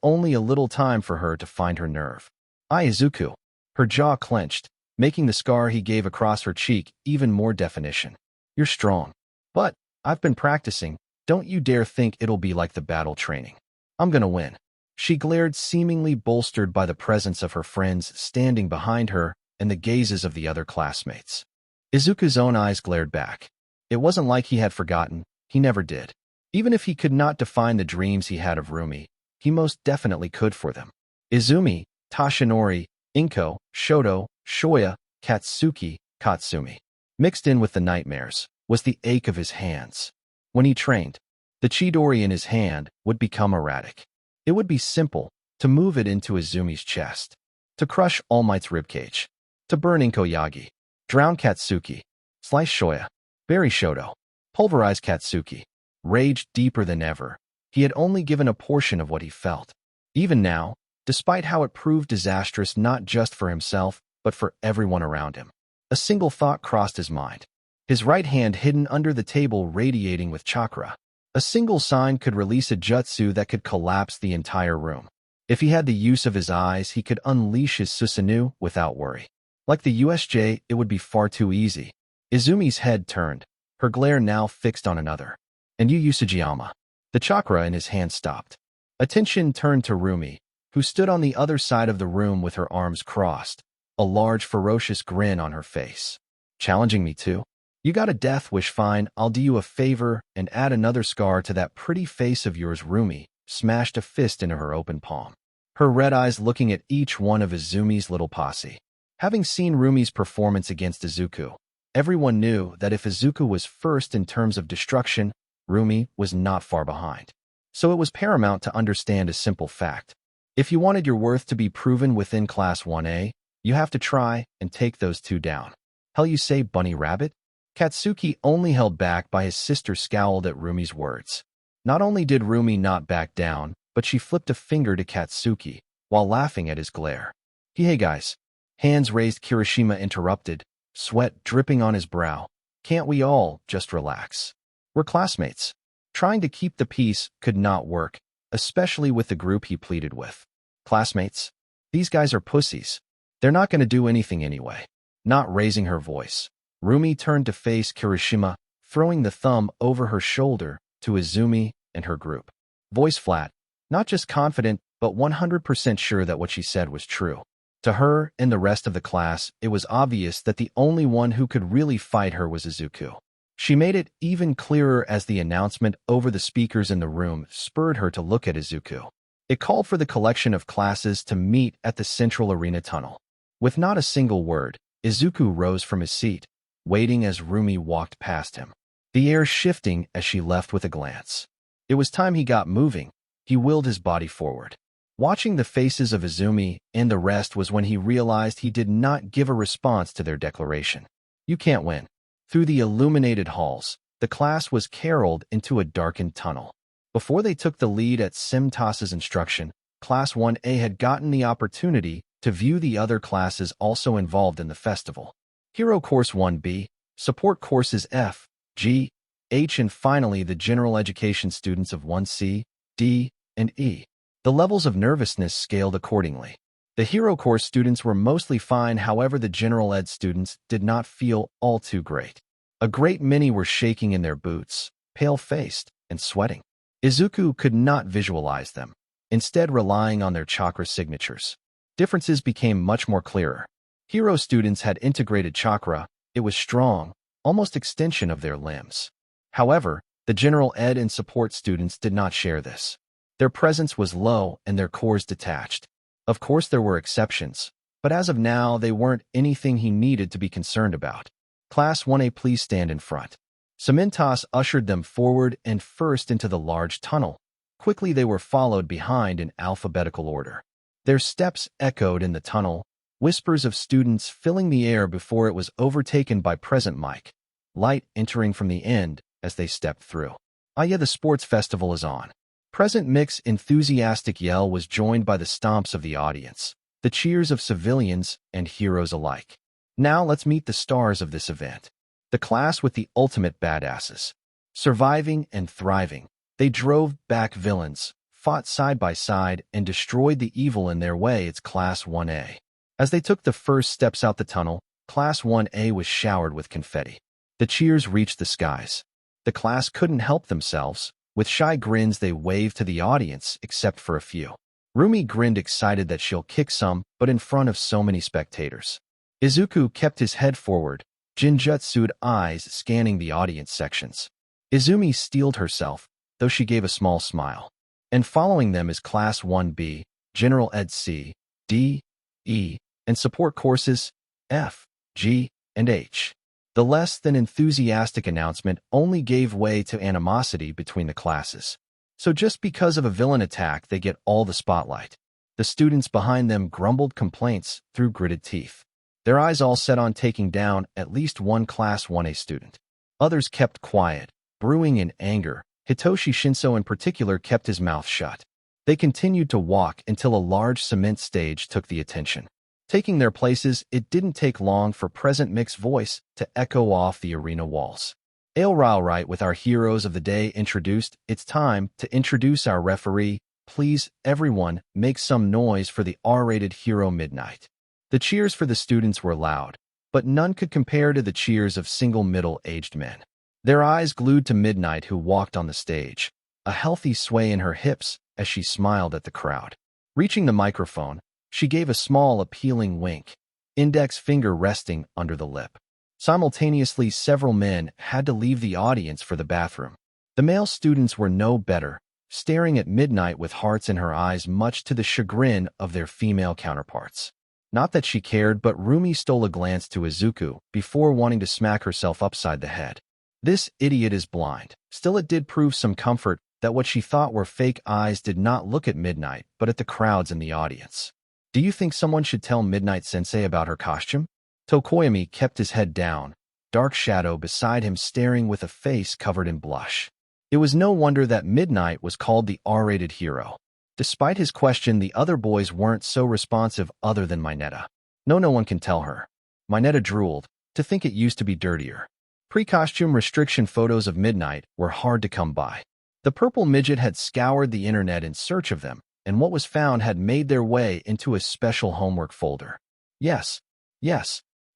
only a little time for her to find her nerve. Izuku. Her jaw clenched, making the scar he gave across her cheek even more definition. You're strong. But I've been practicing. Don't you dare think it'll be like the battle training. I'm gonna win. She glared, seemingly bolstered by the presence of her friends standing behind her and the gazes of the other classmates. Izuku's own eyes glared back. It wasn't like he had forgotten. He never did. Even if he could not define the dreams he had of Rumi, he most definitely could for them. Izumi, Tashinori, Inko, Shoto, Shoya, Katsuki, Katsumi. Mixed in with the nightmares was the ache of his hands. When he trained, the Chidori in his hand would become erratic. It would be simple to move it into Izumi's chest, to crush All Might's ribcage, to burn Inko Yagi, drown Katsuki, slice Shoya, bury Shoto, pulverize Katsuki. Rage deeper than ever, he had only given a portion of what he felt. Even now, despite how it proved disastrous not just for himself, but for everyone around him, a single thought crossed his mind. His right hand hidden under the table radiating with chakra. A single sign could release a jutsu that could collapse the entire room. If he had the use of his eyes, he could unleash his Susanoo without worry. Like the USJ, it would be far too easy. Izumi's head turned, her glare now fixed on another. And Yu Sugiyama. The chakra in his hand stopped. Attention turned to Rumi, who stood on the other side of the room with her arms crossed, a large ferocious grin on her face. Challenging me too? You got a death wish, fine, I'll do you a favor and add another scar to that pretty face of yours. Rumi smashed a fist into her open palm, her red eyes looking at each one of Izumi's little posse. Having seen Rumi's performance against Izuku, everyone knew that if Izuku was first in terms of destruction, Rumi was not far behind. So it was paramount to understand a simple fact. If you wanted your worth to be proven within Class 1A, you have to try and take those two down. Hell, you say, bunny rabbit? Katsuki, only held back by his sister, scowled at Rumi's words. Not only did Rumi not back down, but she flipped a finger to Katsuki, while laughing at his glare. Hey guys. Hands raised. Kirishima interrupted, sweat dripping on his brow. Can't we all just relax? We're classmates. Trying to keep the peace could not work, especially with the group he pleaded with. Classmates? These guys are pussies. They're not going to do anything anyway. Not raising her voice. Rumi turned to face Kirishima, throwing the thumb over her shoulder to Izumi and her group. Voice flat, not just confident, but 100% sure that what she said was true. To her and the rest of the class, it was obvious that the only one who could really fight her was Izuku. She made it even clearer as the announcement over the speakers in the room spurred her to look at Izuku. It called for the collection of classes to meet at the central arena tunnel. With not a single word, Izuku rose from his seat, waiting as Rumi walked past him, the air shifting as she left with a glance. It was time he got moving. He willed his body forward. Watching the faces of Izumi and the rest was when he realized he did not give a response to their declaration. You can't win. Through the illuminated halls, the class was caroled into a darkened tunnel. Before they took the lead at Simtas's instruction, Class 1A had gotten the opportunity to view the other classes also involved in the festival. Hero Course 1B, Support Courses F, G, H, and finally the General Education students of 1C, D, and E. The levels of nervousness scaled accordingly. The Hero Course students were mostly fine, however the General Ed students did not feel all too great. A great many were shaking in their boots, pale-faced, and sweating. Izuku could not visualize them, instead relying on their chakra signatures. Differences became much more clearer. Hero students had integrated chakra. It was strong, almost extension of their limbs. However, the General Ed and support students did not share this. Their presence was low and their cores detached. Of course there were exceptions, but as of now they weren't anything he needed to be concerned about. Class 1A, please stand in front. Simtas ushered them forward and first into the large tunnel. Quickly they were followed behind in alphabetical order. Their steps echoed in the tunnel, whispers of students filling the air before it was overtaken by present mic. Light entering from the end as they stepped through. Ah yeah, the sports festival is on. Present Mic's enthusiastic yell was joined by the stomps of the audience, the cheers of civilians and heroes alike. Now let's meet the stars of this event. The class with the ultimate badasses. Surviving and thriving, they drove back villains, fought side by side, and destroyed the evil in their way. It's Class 1A. As they took the first steps out the tunnel, Class 1A was showered with confetti. The cheers reached the skies. The class couldn't help themselves. With shy grins they waved to the audience, except for a few. Rumi grinned, excited that she'll kick some, but in front of so many spectators. Izuku kept his head forward, Jinjutsu'd eyes scanning the audience sections. Izumi steeled herself, though she gave a small smile. And following them is Class 1B, General Ed C, D, E, and support courses F, G, and H. The less than enthusiastic announcement only gave way to animosity between the classes. So just because of a villain attack, they get all the spotlight. The students behind them grumbled complaints through gritted teeth. Their eyes all set on taking down at least one Class 1A student. Others kept quiet, brewing in anger. Hitoshi Shinso in particular kept his mouth shut. They continued to walk until a large cement stage took the attention. Taking their places, it didn't take long for Present Mic's voice to echo off the arena walls. Right, with our heroes of the day introduced, it's time to introduce our referee. Please, everyone, make some noise for the R-rated hero Midnight. The cheers for the students were loud, but none could compare to the cheers of single middle-aged men. Their eyes glued to Midnight, who walked on the stage, a healthy sway in her hips as she smiled at the crowd. Reaching the microphone, she gave a small, appealing wink, index finger resting under the lip. Simultaneously, several men had to leave the audience for the bathroom. The male students were no better, staring at Midnight with hearts in her eyes, much to the chagrin of their female counterparts. Not that she cared, but Rumi stole a glance to Izuku before wanting to smack herself upside the head. This idiot is blind. Still, it did prove some comfort that what she thought were fake eyes did not look at Midnight, but at the crowds in the audience. Do you think someone should tell Midnight Sensei about her costume? Tokoyami kept his head down, dark shadow beside him staring with a face covered in blush. It was no wonder that Midnight was called the R-rated hero. Despite his question, the other boys weren't so responsive other than Mineta. No one can tell her. Mineta drooled, to think it used to be dirtier. Pre-costume restriction photos of Midnight were hard to come by. The purple midget had scoured the internet in search of them, and what was found had made their way into a special homework folder. Yes.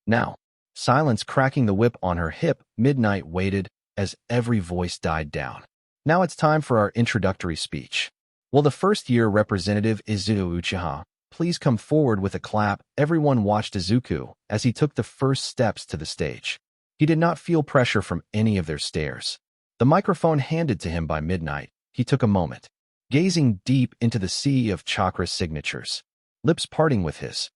Now, Silence cracking the whip on her hip, Midnight waited as every voice died down. Now it's time for our introductory speech. Will the first-year representative Izuku Uchiha please come forward with a clap? Everyone watched Izuku as he took the first steps to the stage. He did not feel pressure from any of their stares. The microphone handed to him by Midnight, he took a moment, gazing deep into the sea of chakra signatures, lips parting with his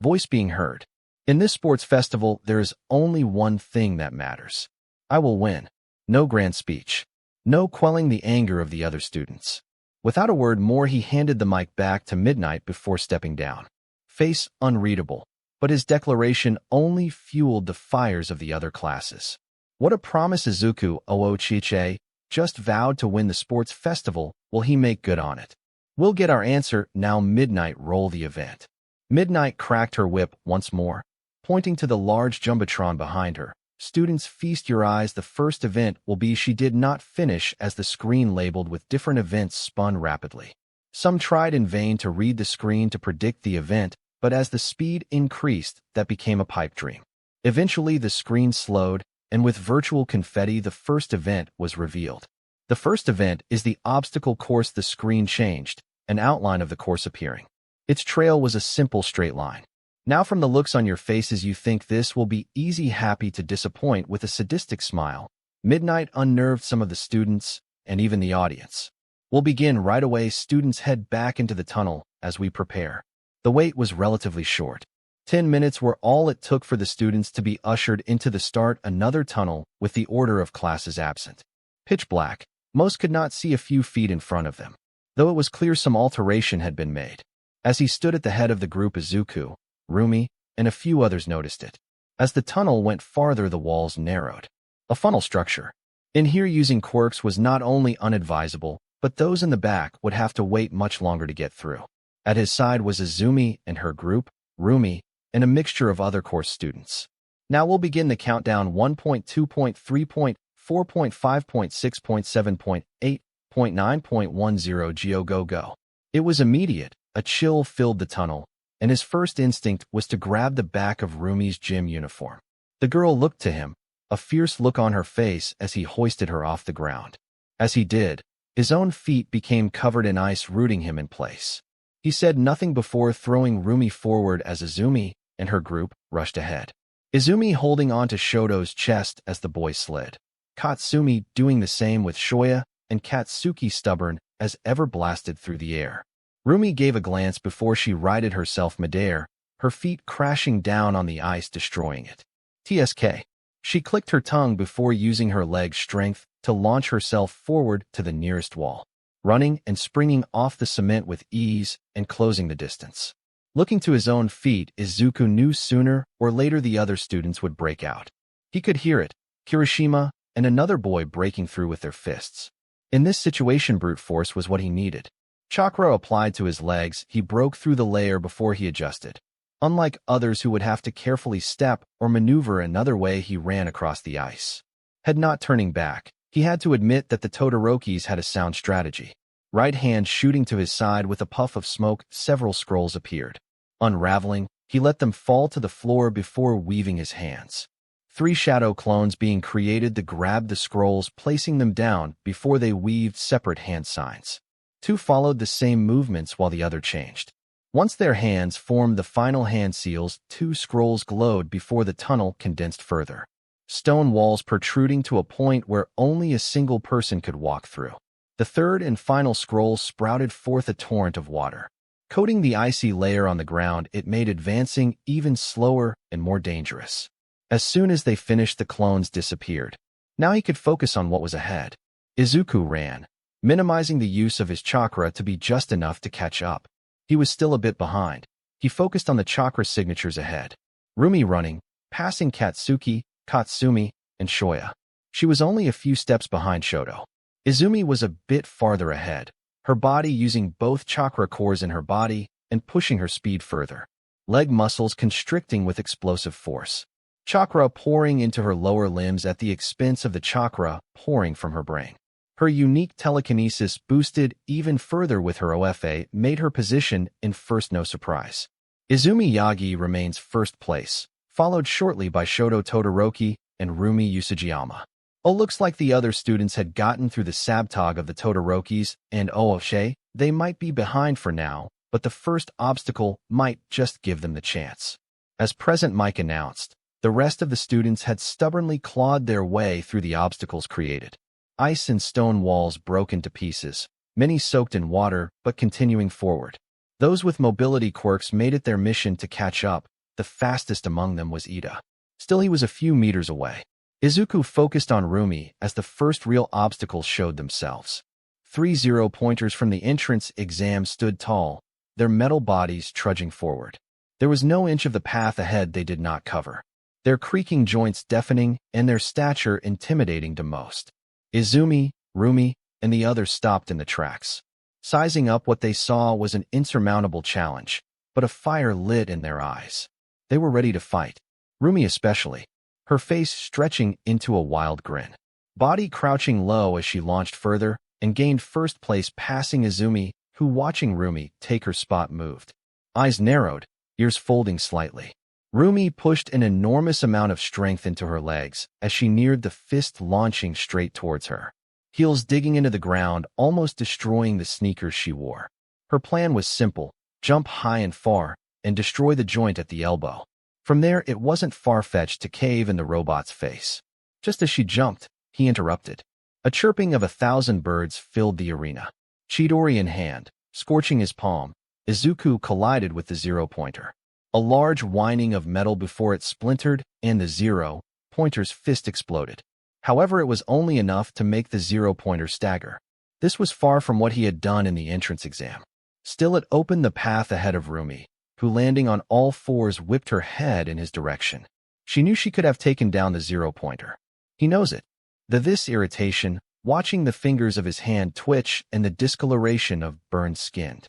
voice being heard. In this sports festival, there is only one thing that matters. I will win. No grand speech. No quelling the anger of the other students. Without a word more, he handed the mic back to Midnight before stepping down. Face unreadable, but his declaration only fueled the fires of the other classes. What a promise. Izuku Oochiche just vowed to win the sports festival. Will he make good on it? We'll get our answer now. Midnight, roll the event. Midnight cracked her whip once more, pointing to the large jumbotron behind her. Students, feast your eyes. The first event will be. She did not finish as the screen labeled with different events spun rapidly. Some tried in vain to read the screen to predict the event, but as the speed increased, that became a pipe dream. Eventually, the screen slowed, and with virtual confetti, the first event was revealed. The first event is the obstacle course. The screen changed, an outline of the course appearing. Its trail was a simple straight line. Now from the looks on your faces, you think this will be easy. Happy to disappoint with a sadistic smile, Midnight unnerved some of the students and even the audience. We'll begin right away. Students head back into the tunnel as we prepare. The wait was relatively short. 10 minutes were all it took for the students to be ushered into the start another tunnel with the order of classes absent. Pitch black. Most could not see a few feet in front of them, though it was clear some alteration had been made. As he stood at the head of the group, Izuku, Rumi, and a few others noticed it. As the tunnel went farther, the walls narrowed. A funnel structure. In here, using quirks was not only unadvisable, but those in the back would have to wait much longer to get through. At his side was Izumi and her group, Rumi, and a mixture of other course students. Now we'll begin the countdown. 1.2.3.4.5.6.7.8.9.10 Geo go go. It was immediate. A chill filled the tunnel, and his first instinct was to grab the back of Rumi's gym uniform. The girl looked to him, a fierce look on her face as he hoisted her off the ground. As he did, his own feet became covered in ice, rooting him in place. He said nothing before throwing Rumi forward as Izumi and her group rushed ahead. Izumi holding onto Shoto's chest as the boy slid. Katsumi doing the same with Shoya, and Katsuki stubborn as ever blasted through the air. Rumi gave a glance before she righted herself midair, her feet crashing down on the ice, destroying it. TSK. She clicked her tongue before using her leg strength to launch herself forward to the nearest wall, running and springing off the cement with ease and closing the distance. Looking to his own feet, Izuku knew sooner or later the other students would break out. He could hear it, Kirishima and another boy breaking through with their fists. In this situation, brute force was what he needed. Chakra applied to his legs, he broke through the layer before he adjusted. Unlike others who would have to carefully step or maneuver another way, he ran across the ice. Not turning back, he had to admit that the Todorokis had a sound strategy. Right hand shooting to his side with a puff of smoke, several scrolls appeared. Unraveling, he let them fall to the floor before weaving his hands. 3 shadow clones being created to grab the scrolls, placing them down before they weaved separate hand signs. 2 followed the same movements while the other changed. Once their hands formed the final hand seals, 2 scrolls glowed before the tunnel condensed further. Stone walls protruding to a point where only a single person could walk through. The third and final scroll sprouted forth a torrent of water. Coating the icy layer on the ground, it made advancing even slower and more dangerous. As soon as they finished, the clones disappeared. Now he could focus on what was ahead. Izuku ran, minimizing the use of his chakra to be just enough to catch up. He was still a bit behind. He focused on the chakra signatures ahead. Rumi running, passing Katsuki, Katsumi, and Shoya. She was only a few steps behind Shoto. Izumi was a bit farther ahead, her body using both chakra cores in her body and pushing her speed further. Leg muscles constricting with explosive force. Chakra pouring into her lower limbs at the expense of the chakra pouring from her brain. Her unique telekinesis, boosted even further with her OFA, made her position in first no surprise. Izumi Yagi remains first place, followed shortly by Shoto Todoroki and Rumi Usajiyama. Looks like the other students had gotten through the sabtag of the Todorokis and Ooshe. They might be behind for now, but the first obstacle might just give them the chance. As Present Mike announced, the rest of the students had stubbornly clawed their way through the obstacles created. Ice and stone walls broke into pieces, many soaked in water but continuing forward. Those with mobility quirks made it their mission to catch up. The fastest among them was Ida. Still, he was a few meters away. Izuku focused on Rumi as the first real obstacles showed themselves. 3 0-pointers from the entrance exam stood tall, their metal bodies trudging forward. There was no inch of the path ahead they did not cover, their creaking joints deafening and their stature intimidating to most. Izumi, Rumi, and the others stopped in the tracks. Sizing up what they saw was an insurmountable challenge, but a fire lit in their eyes. They were ready to fight, Rumi especially, her face stretching into a wild grin. Body crouching low as she launched further and gained first place, passing Izumi, who, watching Rumi take her spot, moved. Eyes narrowed, ears folding slightly. Rumi pushed an enormous amount of strength into her legs as she neared the fist, launching straight towards her. Heels digging into the ground, almost destroying the sneakers she wore. Her plan was simple: jump high and far and destroy the joint at the elbow. From there, it wasn't far-fetched to cave in the robot's face. Just as she jumped, he interrupted. A chirping of 1,000 birds filled the arena. Chidori in hand, scorching his palm, Izuku collided with the 0-pointer. A large whining of metal before it splintered, and the 0-pointer's fist exploded. However, it was only enough to make the 0-pointer stagger. This was far from what he had done in the entrance exam. Still, it opened the path ahead of Rumi, who, landing on all fours, whipped her head in his direction. She knew she could have taken down the 0-pointer. He knows it. This irritation, watching the fingers of his hand twitch and the discoloration of burned skin.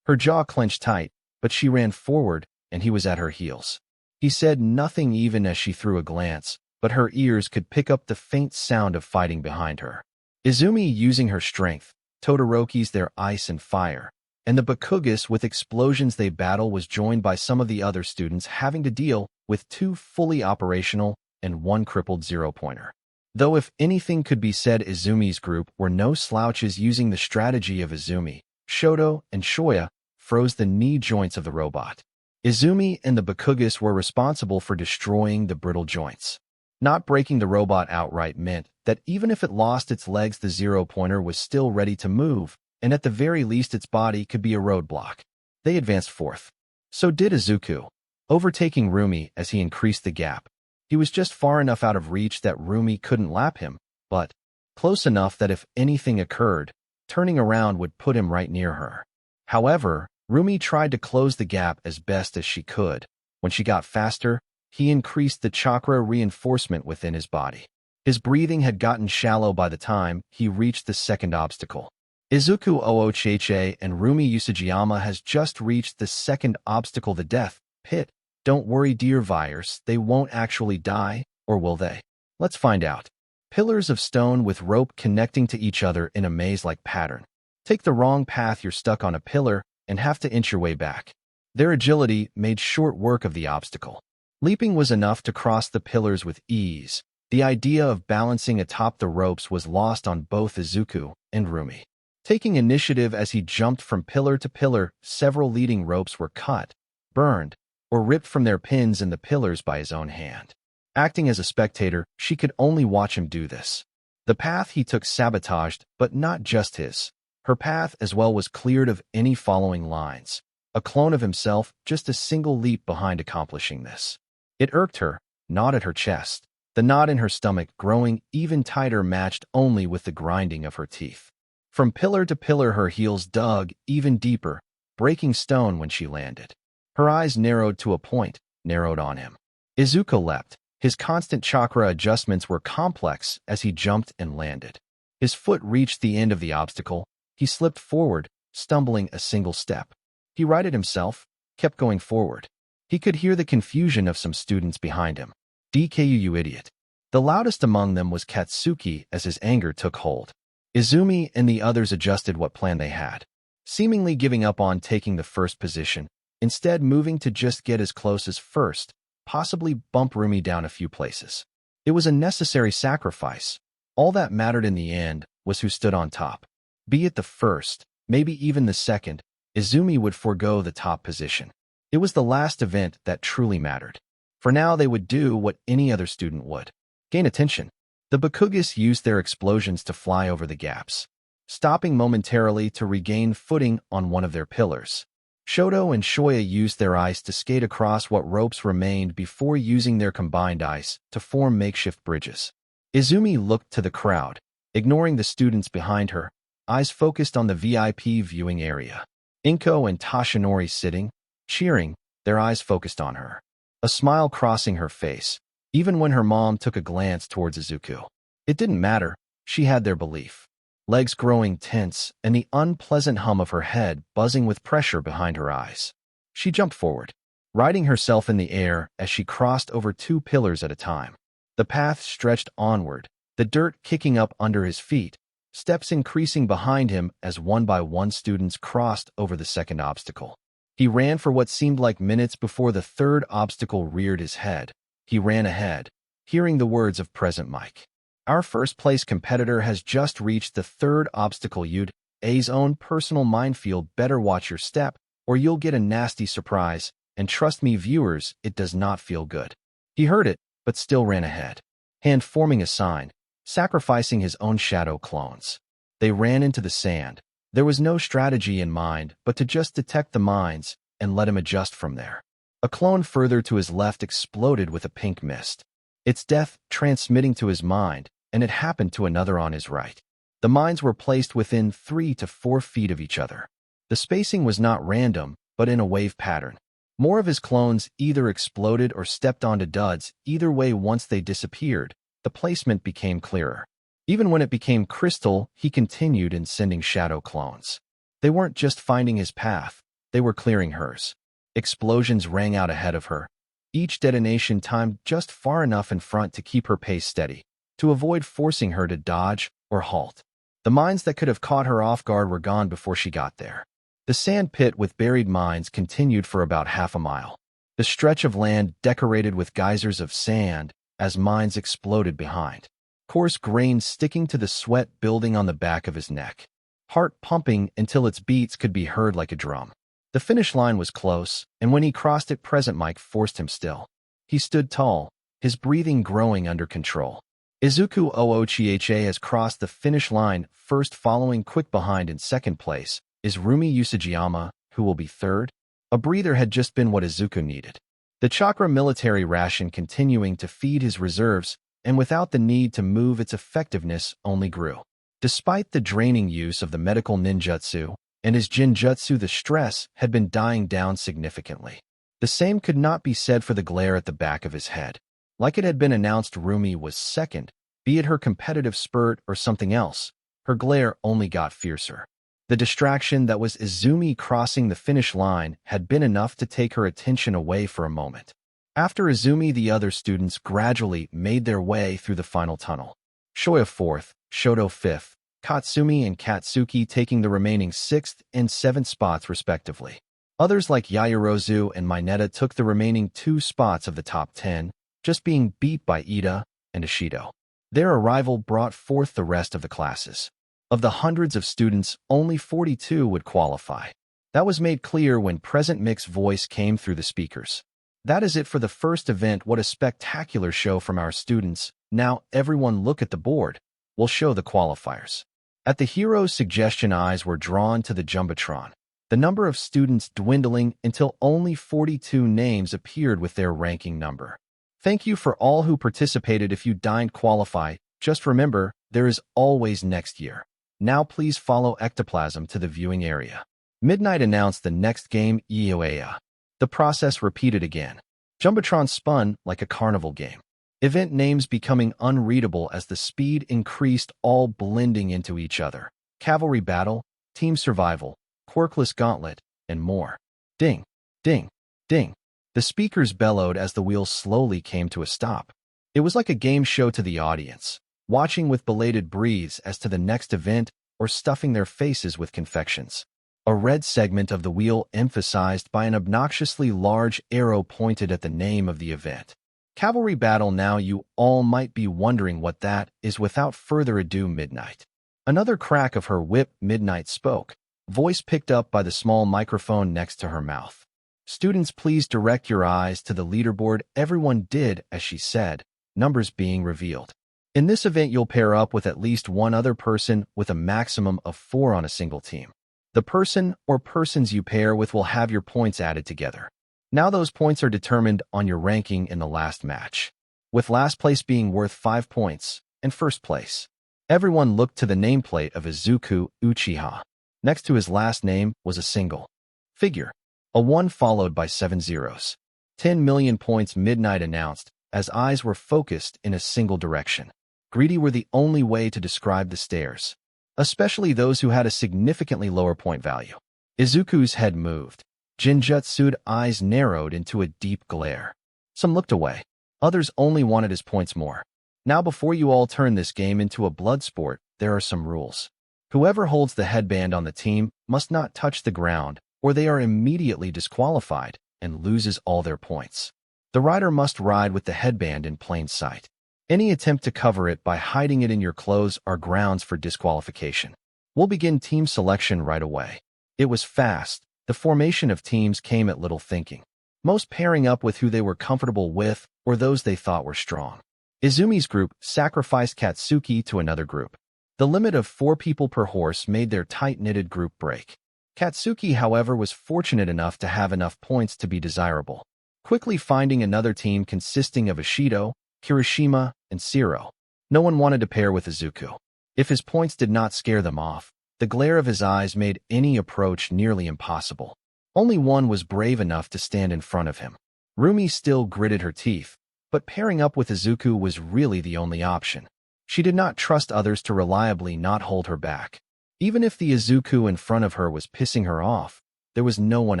Her jaw clenched tight, but she ran forward, and he was at her heels. He said nothing even as she threw a glance, but her ears could pick up the faint sound of fighting behind her. Izumi using her strength, Todoroki's their ice and fire, and the Bakugas with explosions they battle was joined by some of the other students having to deal with 2 fully operational and 1 crippled 0-pointer. Though if anything could be said, Izumi's group were no slouches, using the strategy of Izumi. Shoto and Shoya froze the knee joints of the robot. Izumi and the Bakugas were responsible for destroying the brittle joints. Not breaking the robot outright meant that even if it lost its legs, the 0-pointer was still ready to move, and at the very least its body could be a roadblock. They advanced forth. So did Izuku, overtaking Rumi as he increased the gap. He was just far enough out of reach that Rumi couldn't lap him, but close enough that if anything occurred, turning around would put him right near her. However, Rumi tried to close the gap as best as she could. When she got faster, he increased the chakra reinforcement within his body. His breathing had gotten shallow by the time he reached the second obstacle. Izuku Oocheche and Rumi Usajiyama has just reached the second obstacle, the death pit. Don't worry, dear Virus, they won't actually die, or will they? Let's find out. Pillars of stone with rope connecting to each other in a maze-like pattern. Take the wrong path, you're stuck on a pillar and have to inch your way back. Their agility made short work of the obstacle. Leaping was enough to cross the pillars with ease. The idea of balancing atop the ropes was lost on both Izuku and Rumi. Taking initiative as he jumped from pillar to pillar, several leading ropes were cut, burned, or ripped from their pins in the pillars by his own hand. Acting as a spectator, she could only watch him do this. The path he took sabotaged, but not just his. Her path as well was cleared of any following lines. A clone of himself, just a single leap behind accomplishing this. It irked her, gnawed at her chest. The knot in her stomach, growing even tighter, matched only with the grinding of her teeth. From pillar to pillar her heels dug even deeper, breaking stone when she landed. Her eyes narrowed to a point, narrowed on him. Izuku leapt. His constant chakra adjustments were complex as he jumped and landed. His foot reached the end of the obstacle. He slipped forward, stumbling a single step. He righted himself, kept going forward. He could hear the confusion of some students behind him. "DKU, you idiot." The loudest among them was Katsuki as his anger took hold. Izumi and the others adjusted what plan they had, seemingly giving up on taking the first position, instead moving to just get as close as first possibly bump Rumi down a few places. It was a necessary sacrifice. All that mattered in the end was who stood on top. Be it the first, maybe even the second, Izumi would forego the top position. It was the last event that truly mattered. For now, they would do what any other student would. Gain attention. The Bakugas used their explosions to fly over the gaps, stopping momentarily to regain footing on one of their pillars. Shoto and Shoya used their ice to skate across what ropes remained before using their combined ice to form makeshift bridges. Izumi looked to the crowd, ignoring the students behind her, eyes focused on the VIP viewing area. Inko and Tashinori sitting, cheering, their eyes focused on her. A smile crossing her face, even when her mom took a glance towards Izuku. It didn't matter, she had their belief. Legs growing tense and the unpleasant hum of her head buzzing with pressure behind her eyes. She jumped forward, riding herself in the air as she crossed over 2 pillars at a time. The path stretched onward, the dirt kicking up under his feet, steps increasing behind him as one by one students crossed over the second obstacle. He ran for what seemed like minutes before the third obstacle reared his head. He ran ahead, hearing the words of Present Mike. Our first-place competitor has just reached the third obstacle. You'd A's own personal minefield. Better watch your step, or you'll get a nasty surprise, and trust me, viewers, it does not feel good. He heard it, but still ran ahead, hand forming a sign, sacrificing his own shadow clones. They ran into the sand. There was no strategy in mind but to just detect the mines and let him adjust from there. A clone further to his left exploded with a pink mist, its death transmitting to his mind, and it happened to another on his right. The mines were placed within 3 to 4 feet of each other. The spacing was not random, but in a wave pattern. More of his clones either exploded or stepped onto duds. Either way, once they disappeared, the placement became clearer. Even when it became crystal, he continued in sending shadow clones. They weren't just finding his path, they were clearing hers. Explosions rang out ahead of her, each detonation timed just far enough in front to keep her pace steady, to avoid forcing her to dodge or halt. The mines that could have caught her off guard were gone before she got there. The sand pit with buried mines continued for about half a mile. The stretch of land decorated with geysers of sand as mines exploded behind. Coarse grains sticking to the sweat building on the back of his neck. Heart pumping until its beats could be heard like a drum. The finish line was close, and when he crossed it, Present Mike forced him still. He stood tall, his breathing growing under control. Izuku Oochiha has crossed the finish line first, following quick behind in second place is Rumi Usajiyama, who will be third. A breather had just been what Izuku needed. The chakra military ration continuing to feed his reserves, and without the need to move, its effectiveness only grew. Despite the draining use of the medical ninjutsu and his jinjutsu, the stress had been dying down significantly. The same could not be said for the glare at the back of his head. Like it had been announced Rumi was second, be it her competitive spurt or something else, her glare only got fiercer. The distraction that was Izumi crossing the finish line had been enough to take her attention away for a moment. After Izumi, the other students gradually made their way through the final tunnel. Shoya 4th, Shoto 5th, Katsumi and Katsuki taking the remaining 6th and 7th spots respectively. Others like Yaoyorozu and Mineta took the remaining 2 spots of the top 10, just being beat by Ida and Ishido. Their arrival brought forth the rest of the classes. Of the hundreds of students, only 42 would qualify. That was made clear when Present Mic's voice came through the speakers. That is it for the first event. What a spectacular show from our students. Now everyone look at the board. We'll show the qualifiers. At the hero's suggestion, eyes were drawn to the Jumbotron, the number of students dwindling until only 42 names appeared with their ranking number. Thank you for all who participated. If you didn't qualify, just remember, there is always next year. Now please follow Ectoplasm to the viewing area. Midnight announced the next game, Ioea. The process repeated again. Jumbotron spun like a carnival game. Event names becoming unreadable as the speed increased, all blending into each other. Cavalry Battle, Team Survival, Quirkless Gauntlet, and more. Ding, ding, ding. The speakers bellowed as the wheels slowly came to a stop. It was like a game show to the audience, watching with belated breaths as to the next event or stuffing their faces with confections. a red segment of the wheel emphasized by an obnoxiously large arrow pointed at the name of the event. Cavalry battle. Now you all might be wondering what that is. Without further ado, Midnight. Another crack of her whip, Midnight spoke, voice picked up by the small microphone next to her mouth. Students, please direct your eyes to the leaderboard. Everyone did as she said, numbers being revealed. In this event, you'll pair up with at least one other person with a maximum of 4 on a single team. The person or persons you pair with will have your points added together. Now those points are determined on your ranking in the last match, with last place being worth 5 points and first place. Everyone looked to the nameplate of Izuku Uchiha. Next to his last name was a single figure, a 1 followed by 7 zeros. 10 million points, Midnight announced, as eyes were focused in a single direction. Greedy were the only way to describe the stares, especially those who had a significantly lower point value. Izuku's head moved. Jinjutsu'd eyes narrowed into a deep glare. Some looked away. Others only wanted his points more. Now, before you all turn this game into a blood sport, there are some rules. Whoever holds the headband on the team must not touch the ground, or they are immediately disqualified and loses all their points. The rider must ride with the headband in plain sight. Any attempt to cover it by hiding it in your clothes are grounds for disqualification. We'll begin team selection right away. It was fast. The formation of teams came at little thinking, most pairing up with who they were comfortable with or those they thought were strong. Izumi's group sacrificed Katsuki to another group. The limit of 4 people per horse made their tight-knitted group break. Katsuki, however, was fortunate enough to have enough points to be desirable, quickly finding another team consisting of Ishido, Kirishima, and Siro. No one wanted to pair with Izuku. If his points did not scare them off, the glare of his eyes made any approach nearly impossible. Only one was brave enough to stand in front of him. Rumi still gritted her teeth, but pairing up with Izuku was really the only option. She did not trust others to reliably not hold her back. Even if the Izuku in front of her was pissing her off, there was no one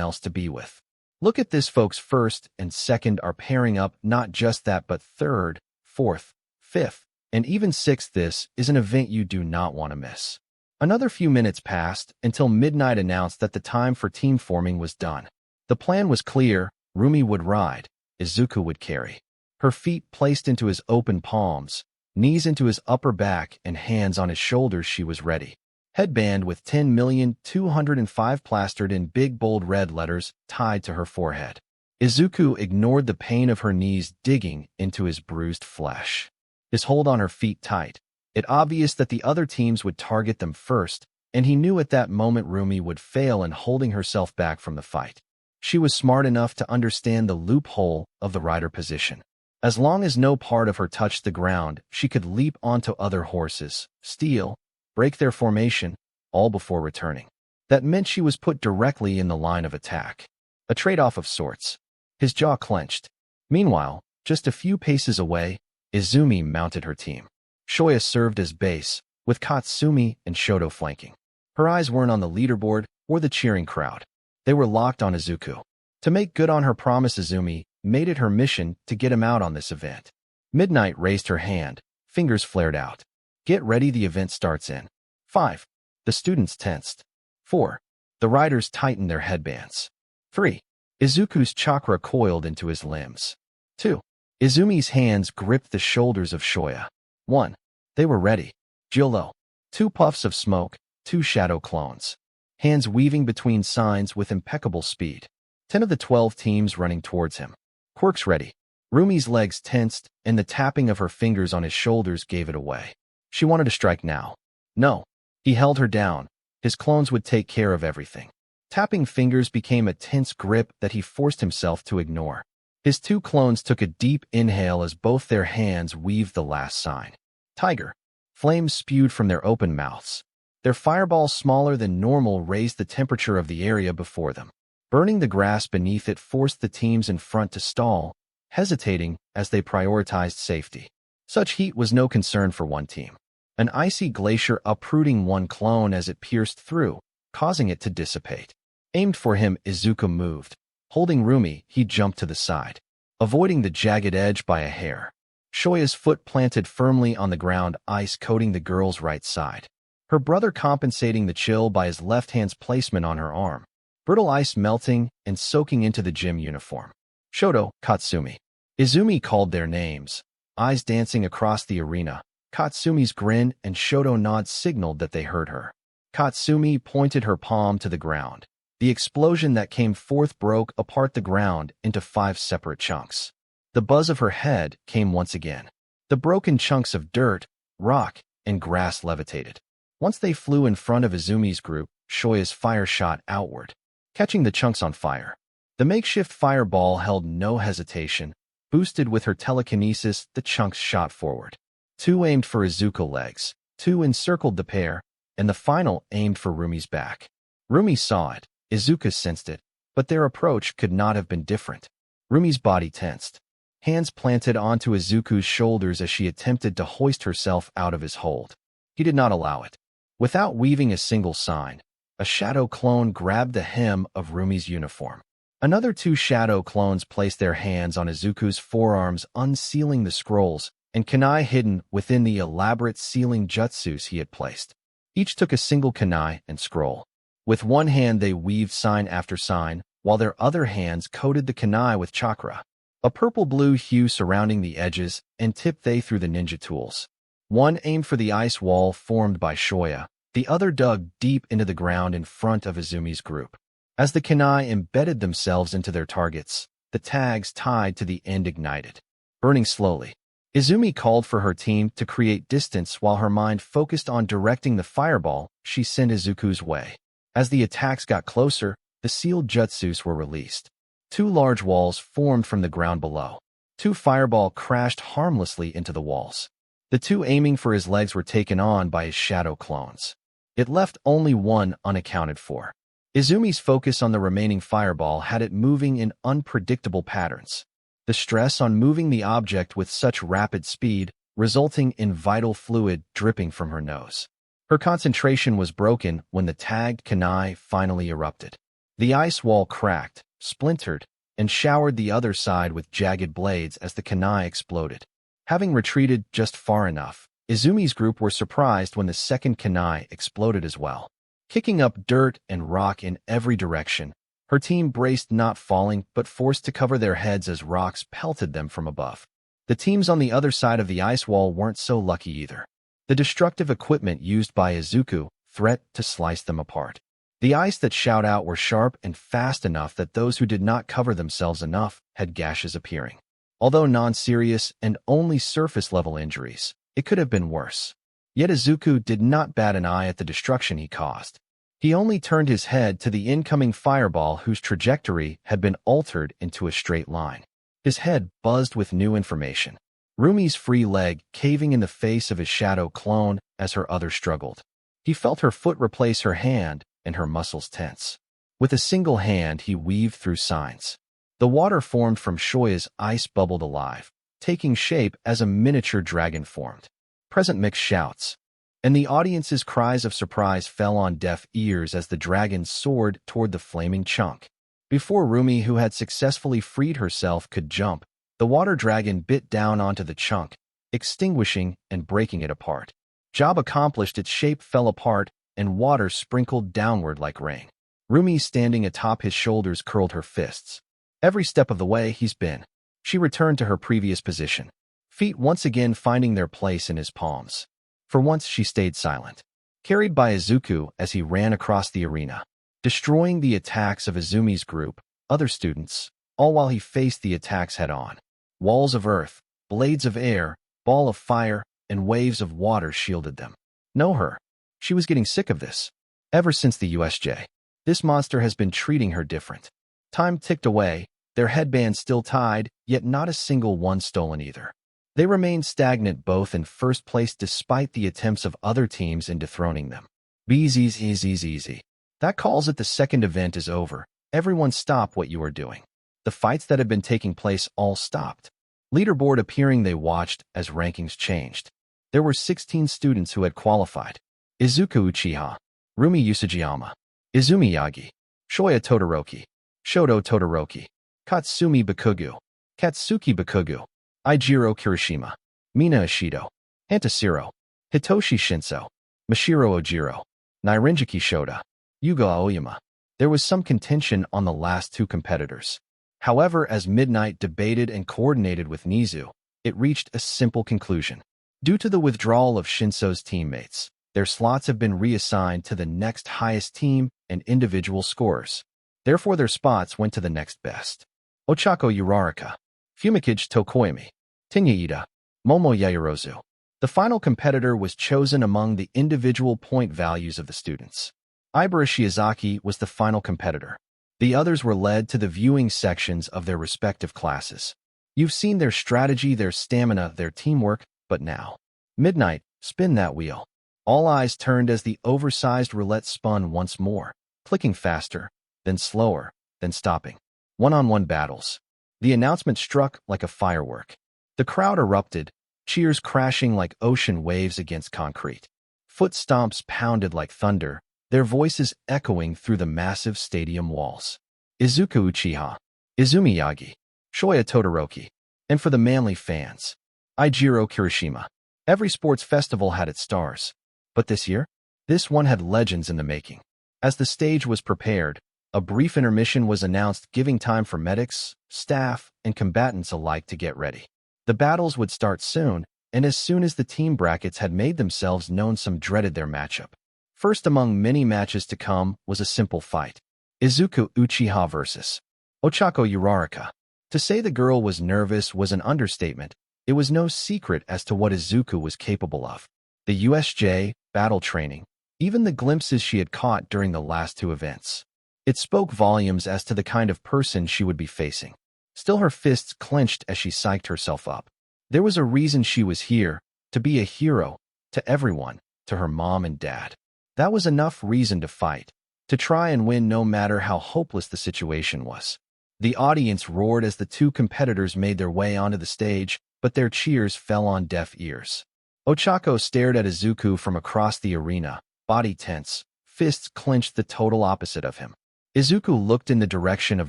else to be with. Look at this, folks. First and second are pairing up, not just that, but third, fourth, fifth, and even sixth. This is an event you do not want to miss. Another few minutes passed until Midnight announced that the time for team forming was done. The plan was clear. Rumi would ride, Izuku would carry. Her feet placed into his open palms, knees into his upper back, and hands on his shoulders. She was ready. Headband with 10,205 plastered in big bold red letters tied to her forehead. Izuku ignored the pain of her knees digging into his bruised flesh. His hold on her feet tight. It obvious that the other teams would target them first, and he knew at that moment Rumi would fail in holding herself back from the fight. She was smart enough to understand the loophole of the rider position. As long as no part of her touched the ground, she could leap onto other horses, steal, break their formation, all before returning. That meant she was put directly in the line of attack. A trade-off of sorts. His jaw clenched. Meanwhile, just a few paces away, Izumi mounted her team. Shoya served as base, with Katsumi and Shoto flanking. Her eyes weren't on the leaderboard or the cheering crowd. They were locked on Izuku. To make good on her promise, Izumi made it her mission to get him out on this event. Midnight raised her hand, fingers flared out. Get ready, the event starts in 5. The students tensed. 4. The riders tightened their headbands. 3. Izuku's chakra coiled into his limbs. 2. Izumi's hands gripped the shoulders of Shoya. 1. They were ready. Jilo. 2 puffs of smoke, 2 shadow clones. Hands weaving between signs with impeccable speed. 10 of the 12 teams running towards him. Quirk's ready. Rumi's legs tensed, and the tapping of her fingers on his shoulders gave it away. She wanted to strike now. No. He held her down. His clones would take care of everything. Tapping fingers became a tense grip that he forced himself to ignore. His 2 clones took a deep inhale as both their hands weaved the last sign. Tiger. Flames spewed from their open mouths. Their fireballs, smaller than normal, raised the temperature of the area before them. Burning the grass beneath it forced the teams in front to stall, hesitating as they prioritized safety. Such heat was no concern for one team. An icy glacier uprooting one clone as it pierced through, causing it to dissipate. Aimed for him, Izuku moved. Holding Rumi, he jumped to the side, avoiding the jagged edge by a hair. Shoya's foot planted firmly on the ground, ice coating the girl's right side. her brother compensating the chill by his left hand's placement on her arm, brittle ice melting and soaking into the gym uniform. Shoto, Katsumi. Izumi called their names, eyes dancing across the arena. Katsumi's grin and Shoto nod signaled that they heard her. Katsumi pointed her palm to the ground. The explosion that came forth broke apart the ground into 5 separate chunks. The buzz of her head came once again. The broken chunks of dirt, rock, and grass levitated. Once they flew in front of Izumi's group, Shoya's fire shot outward, catching the chunks on fire. The makeshift fireball held no hesitation. Boosted with her telekinesis, the chunks shot forward. 2 aimed for Izuku's legs, 2 encircled the pair, and the final aimed for Rumi's back. Rumi saw it, Izuku sensed it, but their approach could not have been different. Rumi's body tensed. Hands planted onto Izuku's shoulders as she attempted to hoist herself out of his hold. He did not allow it. Without weaving a single sign, a shadow clone grabbed the hem of Rumi's uniform. Another 2 shadow clones placed their hands on Izuku's forearms, unsealing the scrolls and kunai hidden within the elaborate sealing jutsus he had placed. Each took a single kunai and scroll. With one hand they weaved sign after sign, while their other hands coated the kunai with chakra, a purple-blue hue surrounding the edges, and tipped they through the ninja tools. One aimed for the ice wall formed by Shoya, the other dug deep into the ground in front of Izumi's group. As the kunai embedded themselves into their targets, the tags tied to the end ignited, burning slowly. Izumi called for her team to create distance while her mind focused on directing the fireball she sent Izuku's way. As the attacks got closer, the sealed jutsus were released. 2 large walls formed from the ground below. 2 fireball crashed harmlessly into the walls. The 2 aiming for his legs were taken on by his shadow clones. It left only 1 unaccounted for. Izumi's focus on the remaining fireball had it moving in unpredictable patterns. The stress on moving the object with such rapid speed, resulting in vital fluid dripping from her nose. Her concentration was broken when the tagged kunai finally erupted. The ice wall cracked, splintered, and showered the other side with jagged blades as the kunai exploded. Having retreated just far enough, Izumi's group were surprised when the second kunai exploded as well. Kicking up dirt and rock in every direction, her team braced, not falling but forced to cover their heads as rocks pelted them from above. The teams on the other side of the ice wall weren't so lucky either. The destructive equipment used by Izuku threatened to slice them apart. The ice that shot out were sharp and fast enough that those who did not cover themselves enough had gashes appearing. Although non-serious and only surface-level injuries, it could have been worse. Yet Izuku did not bat an eye at the destruction he caused. He only turned his head to the incoming fireball whose trajectory had been altered into a straight line. His head buzzed with new information. Rumi's free leg caving in the face of his shadow clone as her other struggled. He felt her foot replace her hand and her muscles tense. With a single hand he weaved through signs. The water formed from Shoya's ice bubbled alive, taking shape as a miniature dragon formed. Present mixed shouts, and the audience's cries of surprise fell on deaf ears as the dragon soared toward the flaming chunk. Before Rumi, who had successfully freed herself, could jump, the water dragon bit down onto the chunk, extinguishing and breaking it apart. Job accomplished, its shape fell apart, and water sprinkled downward like rain. Rumi, standing atop his shoulders, curled her fists. Every step of the way he's been. She returned to her previous position, feet once again finding their place in his palms. For once she stayed silent, carried by Izuku as he ran across the arena, destroying the attacks of Izumi's group, other students, all while he faced the attacks head-on. Walls of earth, blades of air, ball of fire, and waves of water shielded them. Know her. She was getting sick of this. Ever since the USJ, this monster has been treating her different. Time ticked away, their headbands still tied, yet not a single one stolen either. They remained stagnant both in first place despite the attempts of other teams in dethroning them. Easy. That calls it. The second event is over. Everyone stop what you are doing. The fights that had been taking place all stopped. Leaderboard appearing, they watched as rankings changed. There were 16 students who had qualified. Izuku Uchiha, Rumi Usajiyama, Izumi Yagi, Shoya Todoroki, Shoto Todoroki, Katsumi Bakugu, Katsuki Bakugu, Eijiro Kirishima, Mina Ishido, Antasiro, Hitoshi Shinso, Mashiro Ojiro, Nairinjiki Shoda, Yugo Aoyama. There was some contention on the last two competitors. However, as Midnight debated and coordinated with Nizu, it reached a simple conclusion. Due to the withdrawal of Shinso's teammates, their slots have been reassigned to the next highest team and individual scorers. Therefore, their spots went to the next best. Ochako Uraraka, Fumikage Tokoyami, Tinya Momo Yayorozu. The final competitor was chosen among the individual point values of the students. Ibara Shiozaki was the final competitor. The others were led to the viewing sections of their respective classes. You've seen their strategy, their stamina, their teamwork, but now. Midnight, spin that wheel. All eyes turned as the oversized roulette spun once more, clicking faster, then slower, then stopping. One-on-one battles. The announcement struck like a firework. The crowd erupted, cheers crashing like ocean waves against concrete. Foot stomps pounded like thunder, their voices echoing through the massive stadium walls. Izuku Uchiha, Izumi Yagi, Shoya Todoroki. And for the manly fans, Eijiro Kirishima. Every sports festival had its stars. But this year, this one had legends in the making. As the stage was prepared, a brief intermission was announced, giving time for medics, staff, and combatants alike to get ready. The battles would start soon, and as soon as the team brackets had made themselves known, some dreaded their matchup. First among many matches to come was a simple fight. Izuku Uchiha versus Ochako Uraraka. To say the girl was nervous was an understatement. It was no secret as to what Izuku was capable of. The USJ, battle training, even the glimpses she had caught during the last two events. It spoke volumes as to the kind of person she would be facing. Still, her fists clenched as she psyched herself up. There was a reason she was here, to be a hero, to everyone, to her mom and dad. That was enough reason to fight, to try and win no matter how hopeless the situation was. The audience roared as the two competitors made their way onto the stage, but their cheers fell on deaf ears. Ochako stared at Izuku from across the arena, body tense, fists clenched the total opposite of him. Izuku looked in the direction of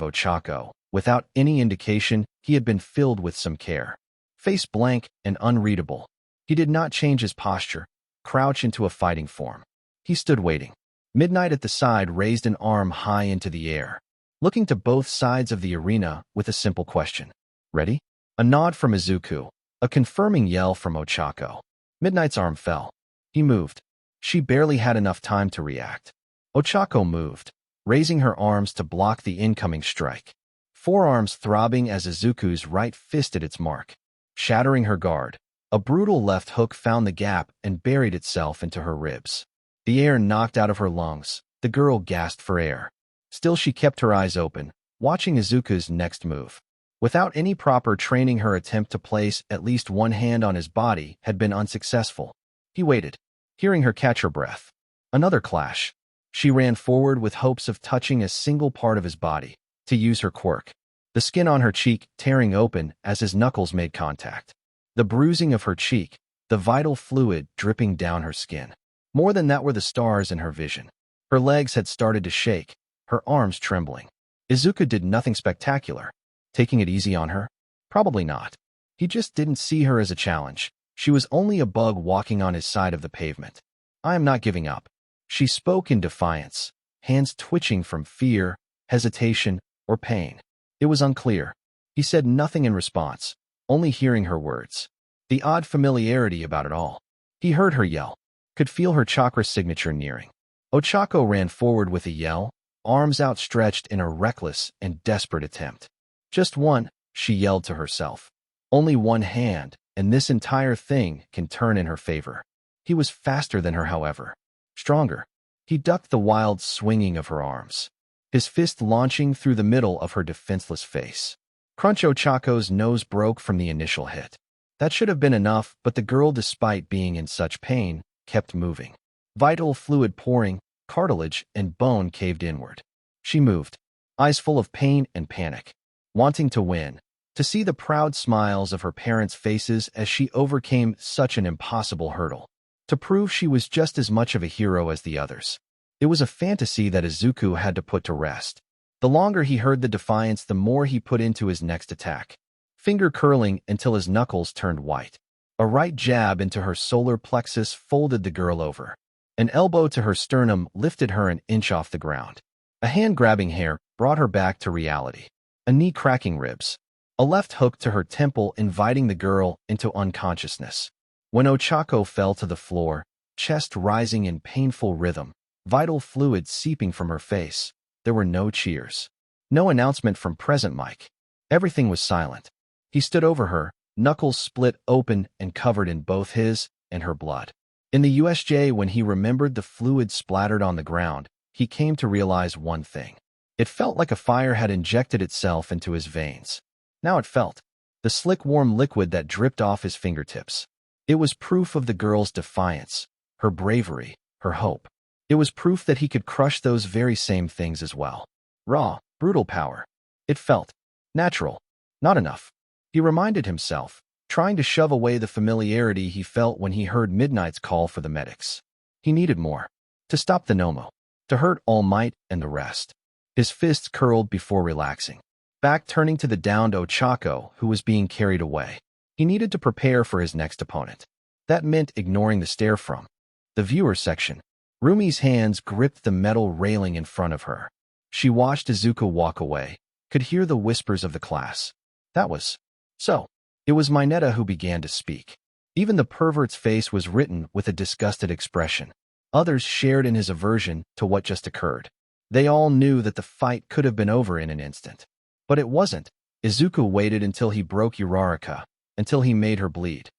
Ochako. Without any indication, he had been filled with some care. Face blank and unreadable. He did not change his posture, crouch into a fighting form. He stood waiting. Midnight at the side raised an arm high into the air, looking to both sides of the arena with a simple question. Ready? A nod from Izuku, a confirming yell from Ochako. Midnight's arm fell. He moved. She barely had enough time to react. Ochako moved, raising her arms to block the incoming strike. Forearms throbbing as Izuku's right fist at its mark. Shattering her guard, a brutal left hook found the gap and buried itself into her ribs. The air knocked out of her lungs. The girl gasped for air. Still, she kept her eyes open, watching Izuku's next move. Without any proper training, her attempt to place at least one hand on his body had been unsuccessful. He waited, hearing her catch her breath. Another clash. She ran forward with hopes of touching a single part of his body, to use her quirk. The skin on her cheek tearing open as his knuckles made contact. The bruising of her cheek, the vital fluid dripping down her skin. More than that were the stars in her vision. Her legs had started to shake, her arms trembling. Izuku did nothing spectacular. Taking it easy on her? Probably not. He just didn't see her as a challenge. She was only a bug walking on his side of the pavement. I am not giving up. She spoke in defiance, hands twitching from fear, hesitation, or pain. It was unclear. He said nothing in response, only hearing her words. The odd familiarity about it all. He heard her yell, could feel her chakra signature nearing. Ochako ran forward with a yell, arms outstretched in a reckless and desperate attempt. Just one, she yelled to herself. Only one hand, and this entire thing can turn in her favor. He was faster than her, however. Stronger. He ducked the wild swinging of her arms, his fist launching through the middle of her defenseless face. Crunch. Ochako's nose broke from the initial hit. That should have been enough, but the girl, despite being in such pain, kept moving. Vital fluid pouring, cartilage and bone caved inward. She moved, eyes full of pain and panic, wanting to win, to see the proud smiles of her parents' faces as she overcame such an impossible hurdle, to prove she was just as much of a hero as the others. It was a fantasy that Izuku had to put to rest. The longer he heard the defiance, the more he put into his next attack, finger curling until his knuckles turned white. A right jab into her solar plexus folded the girl over. An elbow to her sternum lifted her an inch off the ground. A hand grabbing hair brought her back to reality. A knee cracking ribs. A left hook to her temple inviting the girl into unconsciousness. When Ochako fell to the floor, chest rising in painful rhythm, vital fluid seeping from her face, there were no cheers. No announcement from present Mike. Everything was silent. He stood over her, knuckles split open and covered in both his and her blood. In the USJ, when he remembered the fluid splattered on the ground, he came to realize one thing. It felt like a fire had injected itself into his veins. Now it felt the slick warm liquid that dripped off his fingertips. It was proof of the girl's defiance, her bravery, her hope. It was proof that he could crush those very same things as well. Raw, brutal power. It felt natural. Not enough. He reminded himself, trying to shove away the familiarity he felt when he heard Midnight's call for the medics. He needed more. To stop the Nomo. To hurt All Might and the rest. His fists curled before relaxing. Back turning to the downed Ochako, who was being carried away. He needed to prepare for his next opponent. That meant ignoring the stare from the viewer section. Rumi's hands gripped the metal railing in front of her. She watched Izuku walk away, could hear the whispers of the class. That was so. It was Mineta who began to speak. Even the pervert's face was written with a disgusted expression. Others shared in his aversion to what just occurred. They all knew that the fight could have been over in an instant. But it wasn't. Izuku waited until he broke Uraraka, until he made her bleed.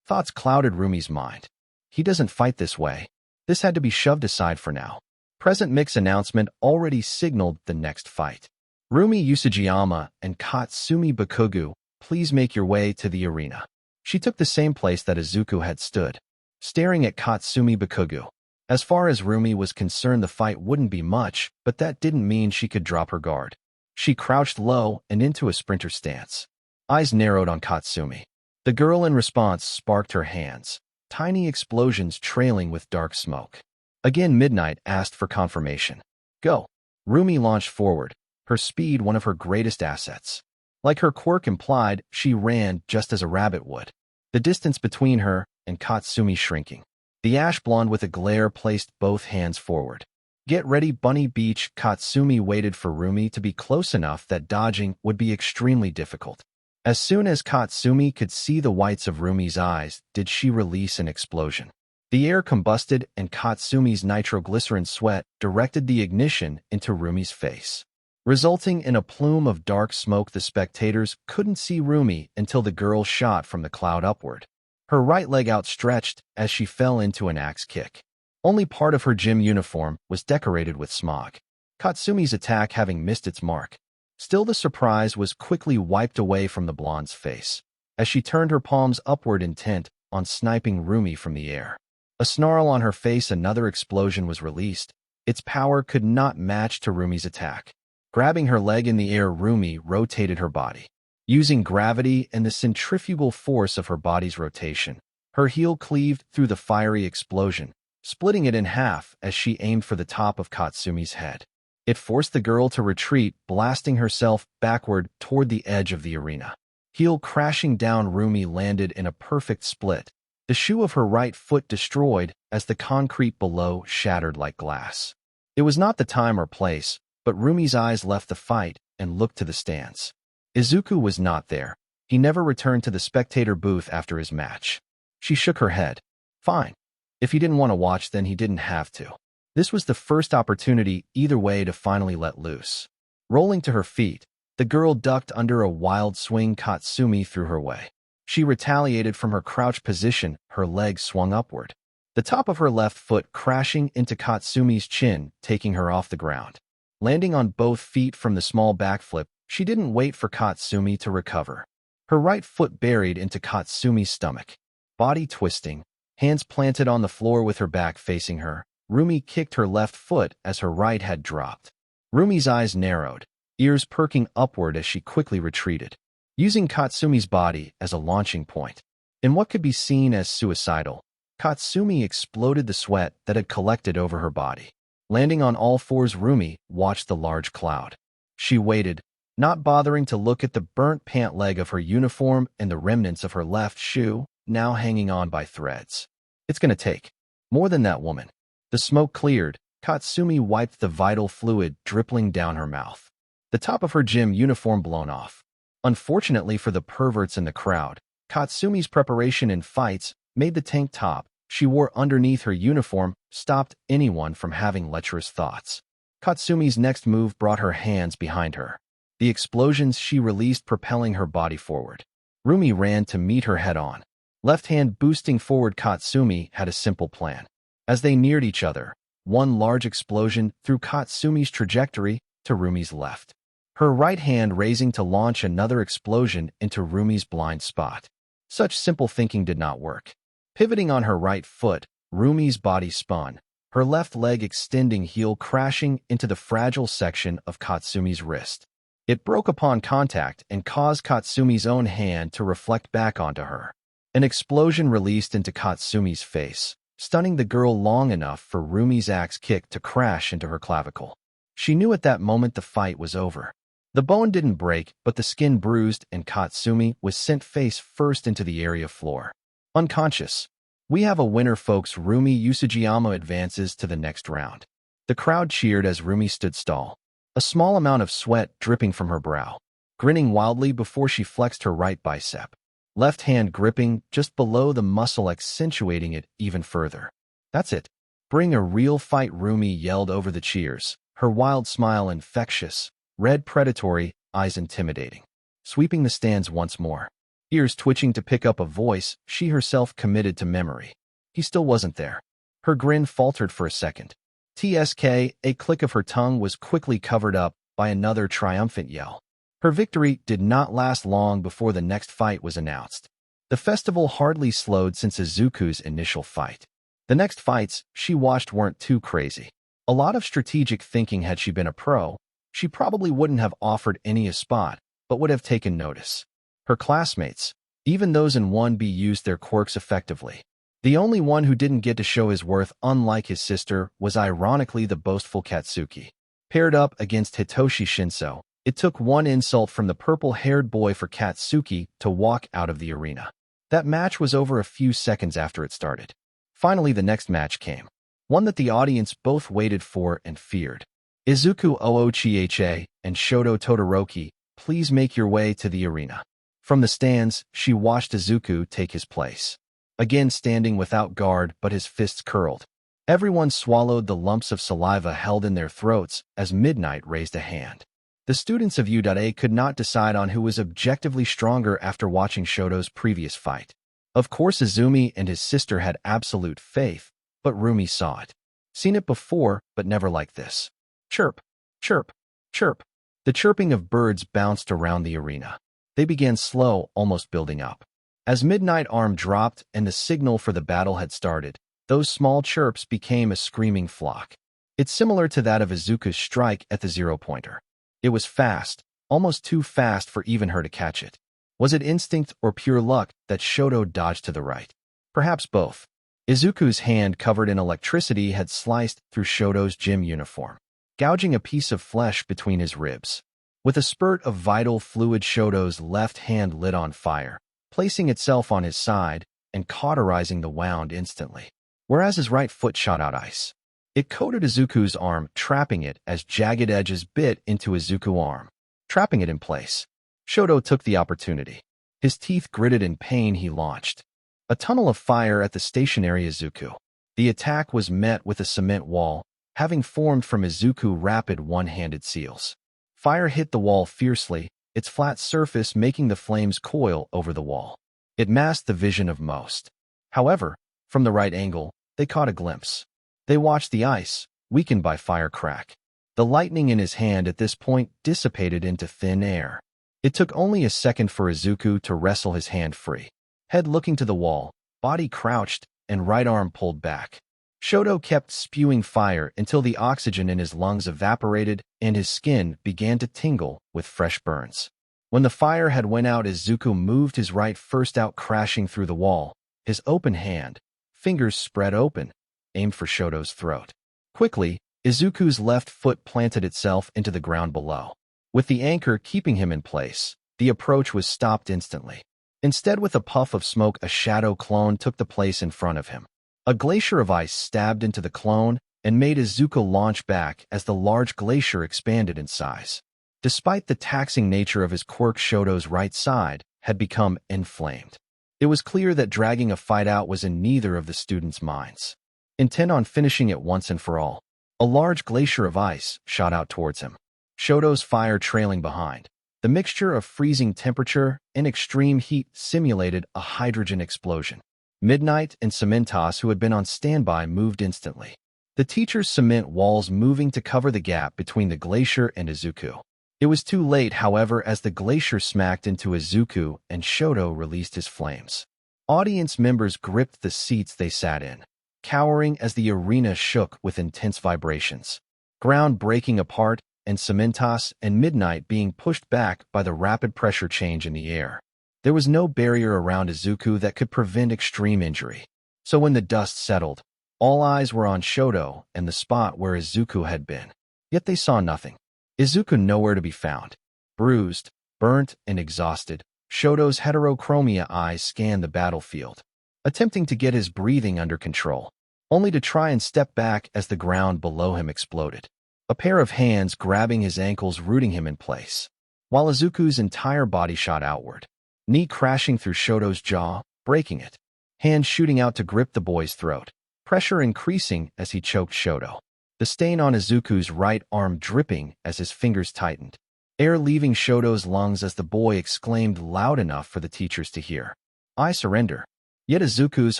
Thoughts clouded Rumi's mind. He doesn't fight this way. This had to be shoved aside for now. Present Mix announcement already signaled the next fight. Rumi Usajiyama and Katsumi Bakugu, please make your way to the arena. She took the same place that Izuku had stood, staring at Katsumi Bakugu. As far as Rumi was concerned, the fight wouldn't be much, but that didn't mean she could drop her guard. She crouched low and into a sprinter stance. Eyes narrowed on Katsumi. The girl in response sparked her hands, tiny explosions trailing with dark smoke. Again Midnight asked for confirmation. Go. Rumi launched forward, her speed one of her greatest assets. Like her quirk implied, she ran just as a rabbit would. The distance between her and Katsumi shrinking. The ash blonde with a glare placed both hands forward. Get ready, Bunny Beach. Katsumi waited for Rumi to be close enough that dodging would be extremely difficult. As soon as Katsumi could see the whites of Rumi's eyes, did she release an explosion. The air combusted and Katsumi's nitroglycerin sweat directed the ignition into Rumi's face, resulting in a plume of dark smoke. The spectators couldn't see Rumi until the girl shot from the cloud upward. Her right leg outstretched as she fell into an axe kick. Only part of her gym uniform was decorated with smog, Katsumi's attack having missed its mark. Still, the surprise was quickly wiped away from the blonde's face, as she turned her palms upward intent on sniping Rumi from the air. A snarl on her face, another explosion was released. Its power could not match to Rumi's attack. Grabbing her leg in the air, Rumi rotated her body. Using gravity and the centrifugal force of her body's rotation, her heel cleaved through the fiery explosion, splitting it in half as she aimed for the top of Katsumi's head. It forced the girl to retreat, blasting herself backward toward the edge of the arena. Heel crashing down, Rumi landed in a perfect split, the shoe of her right foot destroyed as the concrete below shattered like glass. It was not the time or place, but Rumi's eyes left the fight and looked to the stands. Izuku was not there. He never returned to the spectator booth after his match. She shook her head. Fine. If he didn't want to watch, then he didn't have to. This was the first opportunity either way to finally let loose. Rolling to her feet, the girl ducked under a wild swing. Katsumi threw her way. She retaliated from her crouched position, her legs swung upward. The top of her left foot crashing into Katsumi's chin, taking her off the ground. Landing on both feet from the small backflip, she didn't wait for Katsumi to recover. Her right foot buried into Katsumi's stomach. Body twisting, hands planted on the floor with her back facing her, Rumi kicked her left foot as her right had dropped. Rumi's eyes narrowed, ears perking upward as she quickly retreated, using Katsumi's body as a launching point. In what could be seen as suicidal, Katsumi exploded the sweat that had collected over her body. Landing on all fours, Rumi watched the large cloud. She waited, not bothering to look at the burnt pant leg of her uniform and the remnants of her left shoe, now hanging on by threads. It's gonna take. More than that woman. The smoke cleared. Katsumi wiped the vital fluid dripping down her mouth. The top of her gym uniform blown off. Unfortunately for the perverts in the crowd, Katsumi's preparation in fights made the tank top she wore underneath her uniform stopped anyone from having lecherous thoughts. Katsumi's next move brought her hands behind her. The explosions she released propelling her body forward. Rumi ran to meet her head-on. Left hand boosting forward. Katsumi had a simple plan. As they neared each other, one large explosion threw Katsumi's trajectory to Rumi's left. Her right hand raising to launch another explosion into Rumi's blind spot. Such simple thinking did not work. Pivoting on her right foot, Rumi's body spun, her left leg extending heel crashing into the fragile section of Katsumi's wrist. It broke upon contact and caused Katsumi's own hand to reflect back onto her. An explosion released into Katsumi's face, stunning the girl long enough for Rumi's axe kick to crash into her clavicle. She knew at that moment the fight was over. The bone didn't break, but the skin bruised and Katsumi was sent face first into the area floor. Unconscious. We have a winner, folks. Rumi Usujiyama advances to the next round. The crowd cheered as Rumi stood stall, a small amount of sweat dripping from her brow, grinning wildly before she flexed her right bicep, left hand gripping just below the muscle, accentuating it even further. That's it. Bring a real fight, Rumi yelled over the cheers, her wild smile infectious, red predatory, eyes intimidating. Sweeping the stands once more. Ears twitching to pick up a voice she herself committed to memory. He still wasn't there. Her grin faltered for a second. TSK, a click of her tongue was quickly covered up by another triumphant yell. Her victory did not last long before the next fight was announced. The festival hardly slowed since Izuku's initial fight. The next fights she watched weren't too crazy. A lot of strategic thinking. Had she been a pro, she probably wouldn't have offered any a spot, but would have taken notice. Her classmates, even those in 1B, used their quirks effectively. The only one who didn't get to show his worth, unlike his sister, was ironically the boastful Katsuki. Paired up against Hitoshi Shinso, it took one insult from the purple-haired boy for Katsuki to walk out of the arena. That match was over a few seconds after it started. Finally, the next match came, one that the audience both waited for and feared. Izuku Oochiha and Shoto Todoroki, please make your way to the arena. From the stands, she watched Izuku take his place. Again standing without guard, but his fists curled. Everyone swallowed the lumps of saliva held in their throats as Midnight raised a hand. The students of U.A could not decide on who was objectively stronger after watching Shoto's previous fight. Of course, Izumi and his sister had absolute faith, but Rumi saw it. Seen it before, but never like this. Chirp, chirp, chirp. The chirping of birds bounced around the arena. They began slow, almost building up. As Midnight arm dropped and the signal for the battle had started, those small chirps became a screaming flock. It's similar to that of Izuku's strike at the zero-pointer. It was fast, almost too fast for even her to catch it. Was it instinct or pure luck that Shoto dodged to the right? Perhaps both. Izuku's hand covered in electricity had sliced through Shoto's gym uniform, gouging a piece of flesh between his ribs. With a spurt of vital fluid, Shoto's left hand lit on fire, placing itself on his side and cauterizing the wound instantly, whereas his right foot shot out ice. It coated Izuku's arm, trapping it as jagged edges bit into Izuku's arm, trapping it in place. Shoto took the opportunity. His teeth gritted in pain. He launched a tunnel of fire at the stationary Izuku. The attack was met with a cement wall, having formed from Izuku rapid one-handed seals. Fire hit the wall fiercely, its flat surface making the flames coil over the wall. It masked the vision of most. However, from the right angle, they caught a glimpse. They watched the ice, weakened by fire, crack. The lightning in his hand at this point dissipated into thin air. It took only a second for Izuku to wrestle his hand free. Head looking to the wall, body crouched, and right arm pulled back. Shoto kept spewing fire until the oxygen in his lungs evaporated and his skin began to tingle with fresh burns. When the fire had went out, Izuku moved his right first out, crashing through the wall. His open hand, fingers spread open, aimed for Shoto's throat. Quickly, Izuku's left foot planted itself into the ground below. With the anchor keeping him in place, the approach was stopped instantly. Instead, with a puff of smoke, a shadow clone took the place in front of him. A glacier of ice stabbed into the clone and made Izuku launch back as the large glacier expanded in size. Despite the taxing nature of his quirk, Shoto's right side had become inflamed. It was clear that dragging a fight out was in neither of the students' minds. Intent on finishing it once and for all, a large glacier of ice shot out towards him, Shoto's fire trailing behind. The mixture of freezing temperature and extreme heat simulated a hydrogen explosion. Midnight and Cementos, who had been on standby, moved instantly, the teacher's cement walls moving to cover the gap between the glacier and Izuku. It was too late, however, as the glacier smacked into Izuku and Shoto released his flames. Audience members gripped the seats they sat in, cowering as the arena shook with intense vibrations. Ground breaking apart, and Cementos and Midnight being pushed back by the rapid pressure change in the air. There was no barrier around Izuku that could prevent extreme injury. So when the dust settled, all eyes were on Shoto and the spot where Izuku had been. Yet they saw nothing. Izuku nowhere to be found. Bruised, burnt, and exhausted, Shoto's heterochromia eyes scanned the battlefield, attempting to get his breathing under control, only to try and step back as the ground below him exploded. A pair of hands grabbing his ankles, rooting him in place, while Izuku's entire body shot outward, knee crashing through Shoto's jaw, breaking it, hand shooting out to grip the boy's throat, pressure increasing as he choked Shoto. The stain on Izuku's right arm dripping as his fingers tightened, air leaving Shoto's lungs as the boy exclaimed loud enough for the teachers to hear, "I surrender." Yet Izuku's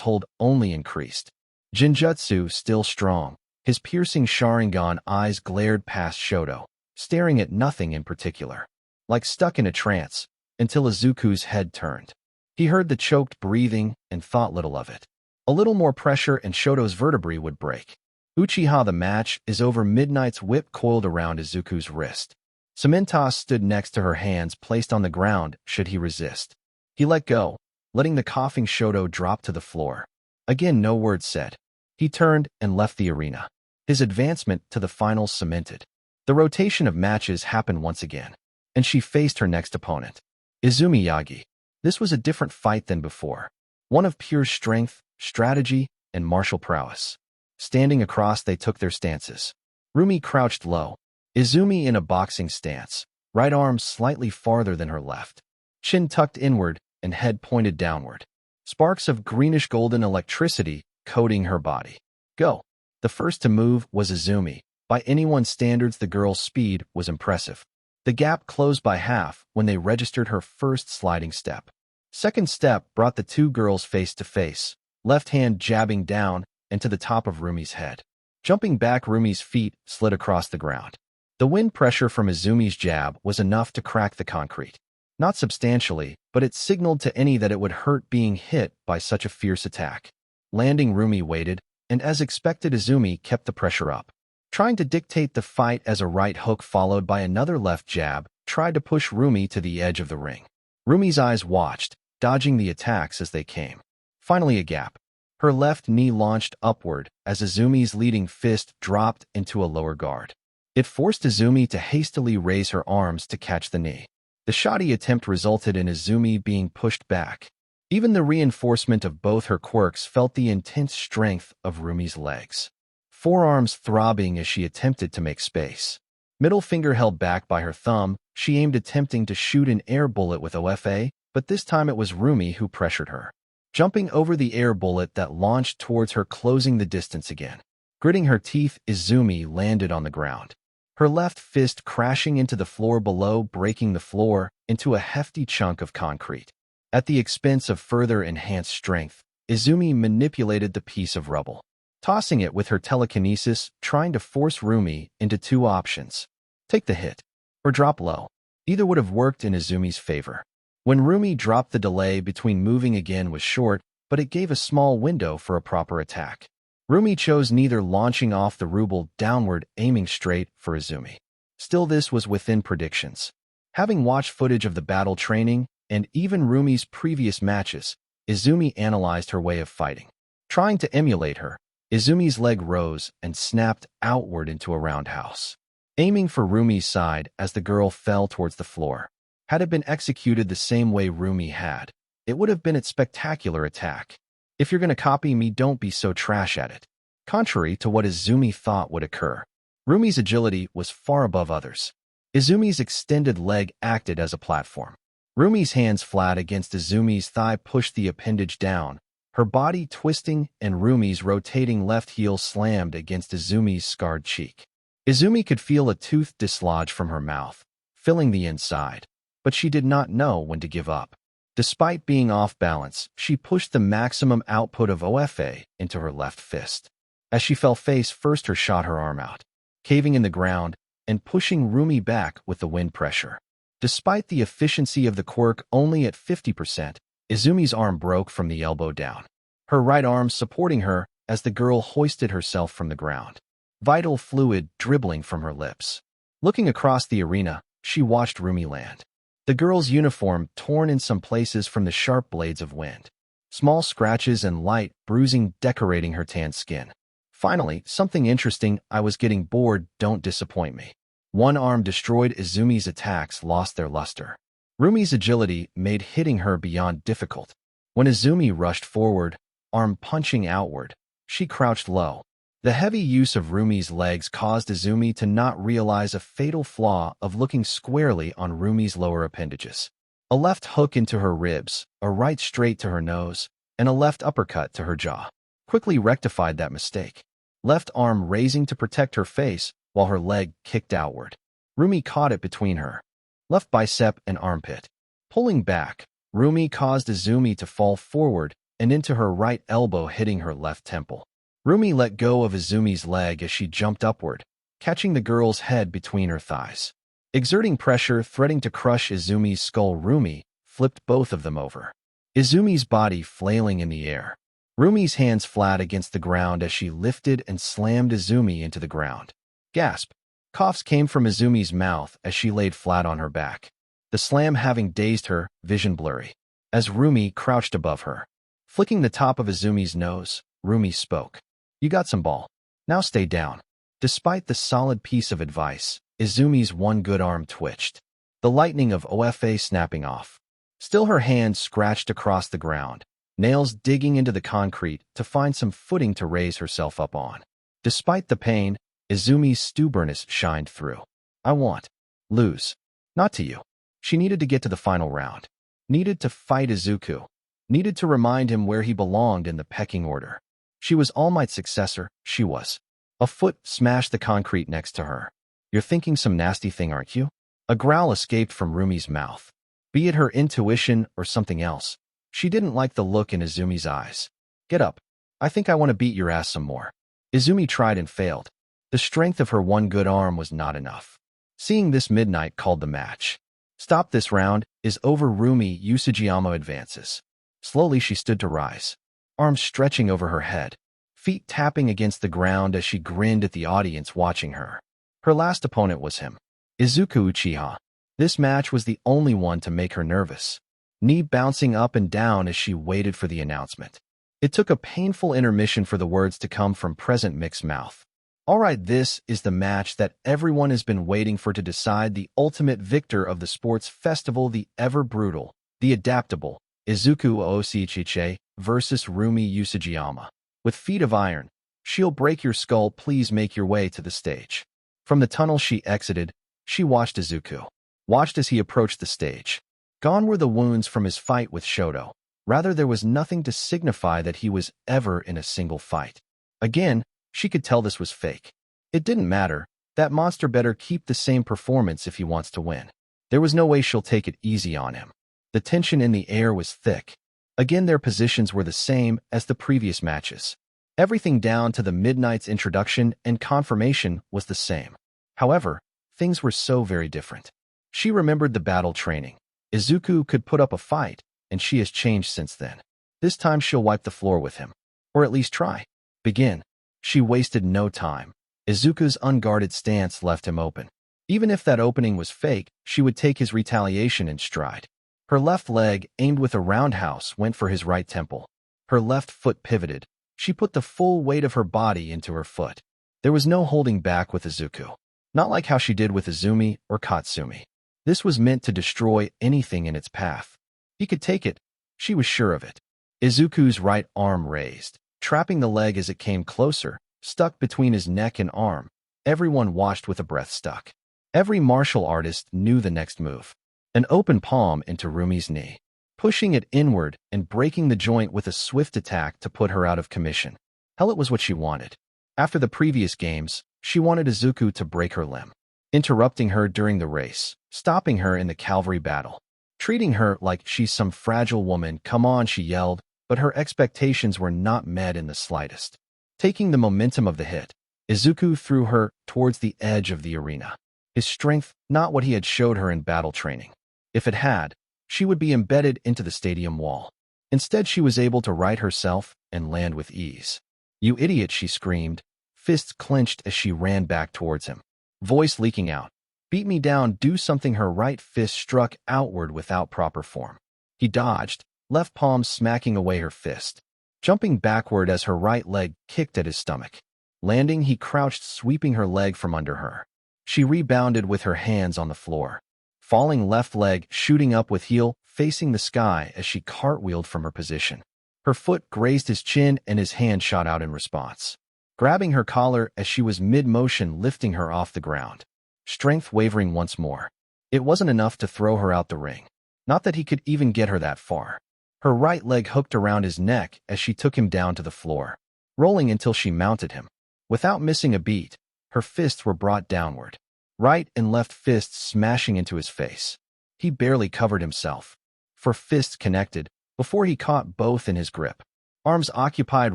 hold only increased. Jinjutsu still strong, his piercing Sharingan eyes glared past Shoto, staring at nothing in particular, like stuck in a trance, until Izuku's head turned. He heard the choked breathing and thought little of it. A little more pressure and Shoto's vertebrae would break. Uchiha, the match is over. Midnight's whip coiled around Izuku's wrist. Cementos stood next to her, hands placed on the ground should he resist. He let go, letting the coughing Shoto drop to the floor. Again, no word said. He turned and left the arena. His advancement to the finals cemented. The rotation of matches happened once again, and she faced her next opponent, Izumi Yagi. This was a different fight than before, one of pure strength, strategy, and martial prowess. Standing across, they took their stances. Rumi crouched low, Izumi in a boxing stance, right arm slightly farther than her left, chin tucked inward and head pointed downward. Sparks of greenish-golden electricity coating her body. Go. The first to move was Izumi. By anyone's standards, the girl's speed was impressive. The gap closed by half when they registered her first sliding step. Second step brought the two girls face to face, left hand jabbing down and to the top of Rumi's head. Jumping back, Rumi's feet slid across the ground. The wind pressure from Izumi's jab was enough to crack the concrete. Not substantially, but it signaled to any that it would hurt being hit by such a fierce attack. Landing, Rumi waited, and as expected, Izumi kept the pressure up, trying to dictate the fight as a right hook followed by another left jab tried to push Rumi to the edge of the ring. Rumi's eyes watched, dodging the attacks as they came. Finally, a gap. Her left knee launched upward as Izumi's leading fist dropped into a lower guard. It forced Izumi to hastily raise her arms to catch the knee. The shoddy attempt resulted in Izumi being pushed back. Even the reinforcement of both her quirks felt the intense strength of Rumi's legs, forearms throbbing as she attempted to make space. Middle finger held back by her thumb, she aimed, attempting to shoot an air bullet with OFA, but this time it was Rumi who pressured her, jumping over the air bullet that launched towards her, closing the distance again. Gritting her teeth, Izumi landed on the ground, her left fist crashing into the floor below, breaking the floor into a hefty chunk of concrete. At the expense of further enhanced strength, Izumi manipulated the piece of rubble, tossing it with her telekinesis, trying to force Rumi into two options: take the hit or drop low. Either would have worked in Izumi's favor. When Rumi dropped, the delay between moving again was short, but it gave a small window for a proper attack. Rumi chose neither, launching off the rubble downward, aiming straight for Izumi. Still, this was within predictions. Having watched footage of the battle training and even Rumi's previous matches, Izumi analyzed her way of fighting. Trying to emulate her, Izumi's leg rose and snapped outward into a roundhouse, aiming for Rumi's side as the girl fell towards the floor. Had it been executed the same way Rumi had, it would have been a spectacular attack. If you're gonna copy me, don't be so trash at it. Contrary to what Izumi thought would occur, Rumi's agility was far above others. Izumi's extended leg acted as a platform. Rumi's hands flat against Izumi's thigh pushed the appendage down, her body twisting, and Rumi's rotating left heel slammed against Izumi's scarred cheek. Izumi could feel a tooth dislodge from her mouth, filling the inside, but she did not know when to give up. Despite being off balance, she pushed the maximum output of OFA into her left fist. As she fell face first, her shot her arm out, caving in the ground and pushing Rumi back with the wind pressure. Despite the efficiency of the quirk only at 50%, Izumi's arm broke from the elbow down, her right arm supporting her as the girl hoisted herself from the ground, vital fluid dribbling from her lips. Looking across the arena, she watched Rumi land. The girl's uniform torn in some places from the sharp blades of wind, small scratches and light bruising decorating her tan skin. Finally, something interesting. I was getting bored, don't disappoint me. One arm destroyed. Izumi's attacks lost their luster. Rumi's agility made hitting her beyond difficult. When Izumi rushed forward, arm punching outward, she crouched low. The heavy use of Rumi's legs caused Izumi to not realize a fatal flaw of looking squarely on Rumi's lower appendages. A left hook into her ribs, a right straight to her nose, and a left uppercut to her jaw quickly rectified that mistake. Left arm raising to protect her face while her leg kicked outward. Rumi caught it between her left bicep and armpit. Pulling back, Rumi caused Izumi to fall forward and into her right elbow, hitting her left temple. Rumi let go of Izumi's leg as she jumped upward, catching the girl's head between her thighs. Exerting pressure, threatening to crush Izumi's skull, Rumi flipped both of them over, Izumi's body flailing in the air. Rumi's hands flat against the ground as she lifted and slammed Izumi into the ground. Gasp! Coughs came from Izumi's mouth as she laid flat on her back, the slam having dazed her, vision blurry. As Rumi crouched above her, flicking the top of Izumi's nose, Rumi spoke. You got some ball. Now stay down. Despite the solid piece of advice, Izumi's one good arm twitched, the lightning of OFA snapping off. Still, her hands scratched across the ground, nails digging into the concrete to find some footing to raise herself up on. Despite the pain, Izumi's stubbornness shined through. I want. Lose. Not to you. She needed to get to the final round. Needed to fight Izuku. Needed to remind him where he belonged in the pecking order. She was All Might's successor, she was. A foot smashed the concrete next to her. You're thinking some nasty thing, aren't you? A growl escaped from Rumi's mouth. Be it her intuition or something else, she didn't like the look in Izumi's eyes. Get up. I think I want to beat your ass some more. Izumi tried and failed. The strength of her one good arm was not enough. Seeing this, Midnight called the match. Stop, this round is over. Rumi Usujiyama advances. Slowly she stood to rise, arms stretching over her head, feet tapping against the ground as she grinned at the audience watching her. Her last opponent was him, Izuku Uchiha. This match was the only one to make her nervous, knee bouncing up and down as she waited for the announcement. It took a painful intermission for the words to come from Present Mick's mouth. All right, this is the match that everyone has been waiting for to decide the ultimate victor of the sports festival, the ever brutal, the adaptable, Izuku Oshichiche versus Rumi Usujiyama. With feet of iron, she'll break your skull. Please make your way to the stage. From the tunnel she exited, she watched Izuku. Watched as he approached the stage. Gone were the wounds from his fight with Shoto. Rather, there was nothing to signify that he was ever in a single fight. Again, she could tell this was fake. It didn't matter. That monster better keep the same performance if he wants to win. There was no way she'll take it easy on him. The tension in the air was thick. Again, their positions were the same as the previous matches. Everything down to the Midnight's introduction and confirmation was the same. However, things were so very different. She remembered the battle training. Izuku could put up a fight, and she has changed since then. This time she'll wipe the floor with him. Or at least try. Begin. She wasted no time. Izuku's unguarded stance left him open. Even if that opening was fake, she would take his retaliation in stride. Her left leg, aimed with a roundhouse, went for his right temple. Her left foot pivoted. She put the full weight of her body into her foot. There was no holding back with Izuku. Not like how she did with Izumi or Katsumi. This was meant to destroy anything in its path. He could take it. She was sure of it. Izuku's right arm raised, trapping the leg as it came closer, stuck between his neck and arm. Everyone watched with a breath stuck. Every martial artist knew the next move. An open palm into Rumi's knee, pushing it inward and breaking the joint with a swift attack to put her out of commission. Hell, it was what she wanted. After the previous games, she wanted Izuku to break her limb, interrupting her during the race, stopping her in the cavalry battle, treating her like she's some fragile woman. Come on, she yelled, but her expectations were not met in the slightest. Taking the momentum of the hit, Izuku threw her towards the edge of the arena. His strength, not what he had showed her in battle training. If it had, she would be embedded into the stadium wall. Instead, she was able to right herself and land with ease. "You idiot," she screamed, fists clenched as she ran back towards him, voice leaking out. "Beat me down, do something." Her right fist struck outward without proper form. He dodged, left palm smacking away her fist, jumping backward as her right leg kicked at his stomach. Landing, he crouched, sweeping her leg from under her. She rebounded with her hands on the floor, falling left leg shooting up with heel facing the sky as she cartwheeled from her position. Her foot grazed his chin and his hand shot out in response, grabbing her collar as she was mid-motion, lifting her off the ground. Strength wavering once more. It wasn't enough to throw her out the ring. Not that he could even get her that far. Her right leg hooked around his neck as she took him down to the floor, rolling until she mounted him. Without missing a beat, her fists were brought downward, right and left fists smashing into his face. He barely covered himself, for fists connected, before he caught both in his grip. Arms occupied.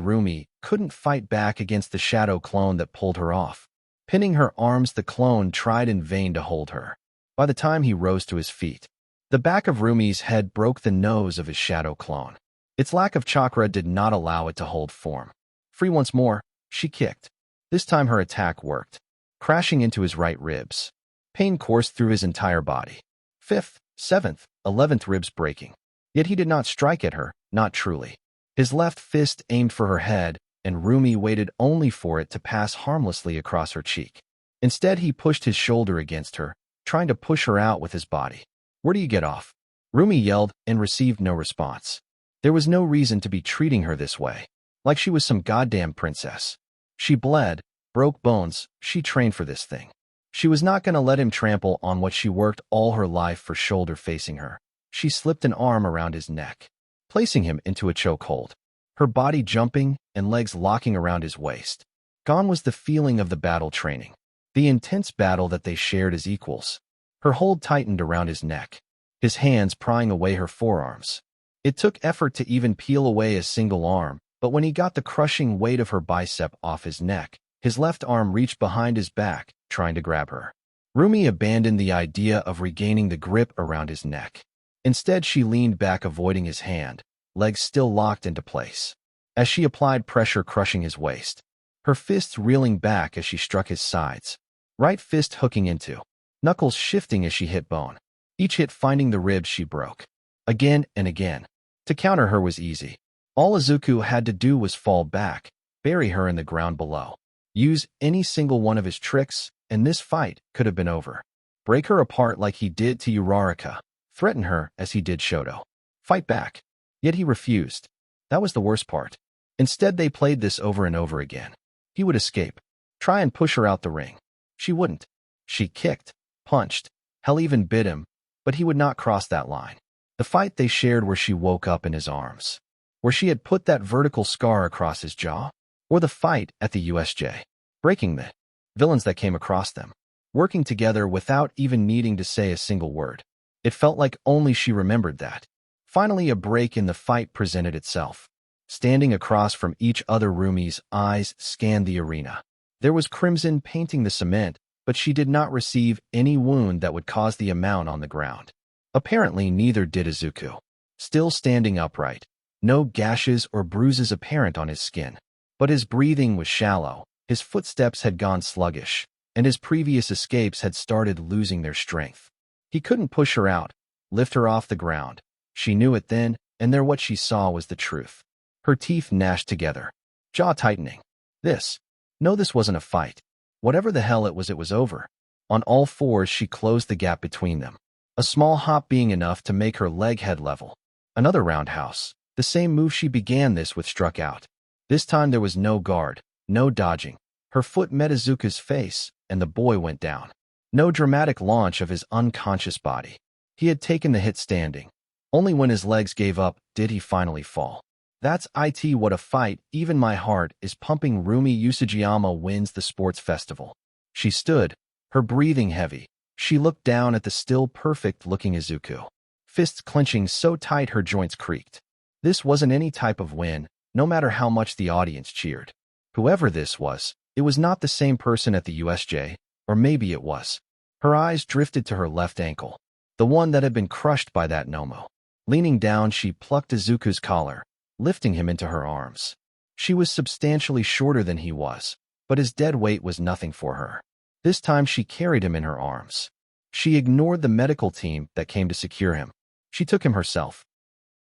Rumi couldn't fight back against the shadow clone that pulled her off. Pinning her arms, the clone tried in vain to hold her. By the time he rose to his feet, the back of Rumi's head broke the nose of his shadow clone. Its lack of chakra did not allow it to hold form. Free once more, she kicked. This time her attack worked, crashing into his right ribs. Pain coursed through his entire body. 5th, 7th, 11th ribs breaking. Yet he did not strike at her, not truly. His left fist aimed for her head, and Rumi waited only for it to pass harmlessly across her cheek. Instead, he pushed his shoulder against her, trying to push her out with his body. "Where do you get off?" Rumi yelled and received no response. There was no reason to be treating her this way, like she was some goddamn princess. She bled, broke bones, she trained for this thing. She was not going to let him trample on what she worked all her life for. Shoulder facing her, she slipped an arm around his neck, placing him into a chokehold, her body jumping and legs locking around his waist. Gone was the feeling of the battle training, the intense battle that they shared as equals. Her hold tightened around his neck, his hands prying away her forearms. It took effort to even peel away a single arm, but when he got the crushing weight of her bicep off his neck, his left arm reached behind his back, trying to grab her. Rumi abandoned the idea of regaining the grip around his neck. Instead, she leaned back, avoiding his hand, legs still locked into place. As she applied pressure, crushing his waist, her fists reeling back as she struck his sides, right fist hooking into, knuckles shifting as she hit bone, each hit finding the ribs she broke. Again and again. To counter her was easy. All Izuku had to do was fall back, bury her in the ground below, use any single one of his tricks, and this fight could have been over. Break her apart like he did to Uraraka, threaten her as he did Shoto. Fight back. Yet he refused. That was the worst part. Instead, they played this over and over again. He would escape, try and push her out the ring. She wouldn't. She kicked, punched, hell, even bit him, but he would not cross that line. The fight they shared, where she woke up in his arms, where she had put that vertical scar across his jaw, or the fight at the USJ, breaking the villains that came across them, working together without even needing to say a single word. It felt like only she remembered that. Finally, a break in the fight presented itself. Standing across from each other, Rumi's eyes scanned the arena. There was crimson painting the cement, but she did not receive any wound that would cause the amount on the ground. Apparently, neither did Izuku. Still standing upright, no gashes or bruises apparent on his skin. But his breathing was shallow, his footsteps had gone sluggish, and his previous escapes had started losing their strength. He couldn't push her out, lift her off the ground. She knew it then, and there what she saw was the truth. Her teeth gnashed together, jaw tightening. This wasn't a fight. Whatever the hell it was over. On all fours, she closed the gap between them, a small hop being enough to make her leg head level. Another roundhouse, The same move she began this with struck out. This time there was no guard, no dodging. Her foot met Izuku's face, and the boy went down. No dramatic launch of his unconscious body. He had taken the hit standing. Only when his legs gave up did he finally fall. That's it, what a fight. Even my heart is pumping. Rumi Usajiyama wins the sports festival. She stood, her breathing heavy. She looked down at the still perfect-looking Izuku. Fists clenching so tight her joints creaked. This wasn't any type of win, no matter how much the audience cheered. Whoever this was, it was not the same person at the USJ, or maybe it was. Her eyes drifted to her left ankle, the one that had been crushed by that Nomo. Leaning down, she plucked Izuku's collar, lifting him into her arms. She was substantially shorter than he was, but his dead weight was nothing for her. This time she carried him in her arms. She ignored the medical team that came to secure him. She took him herself.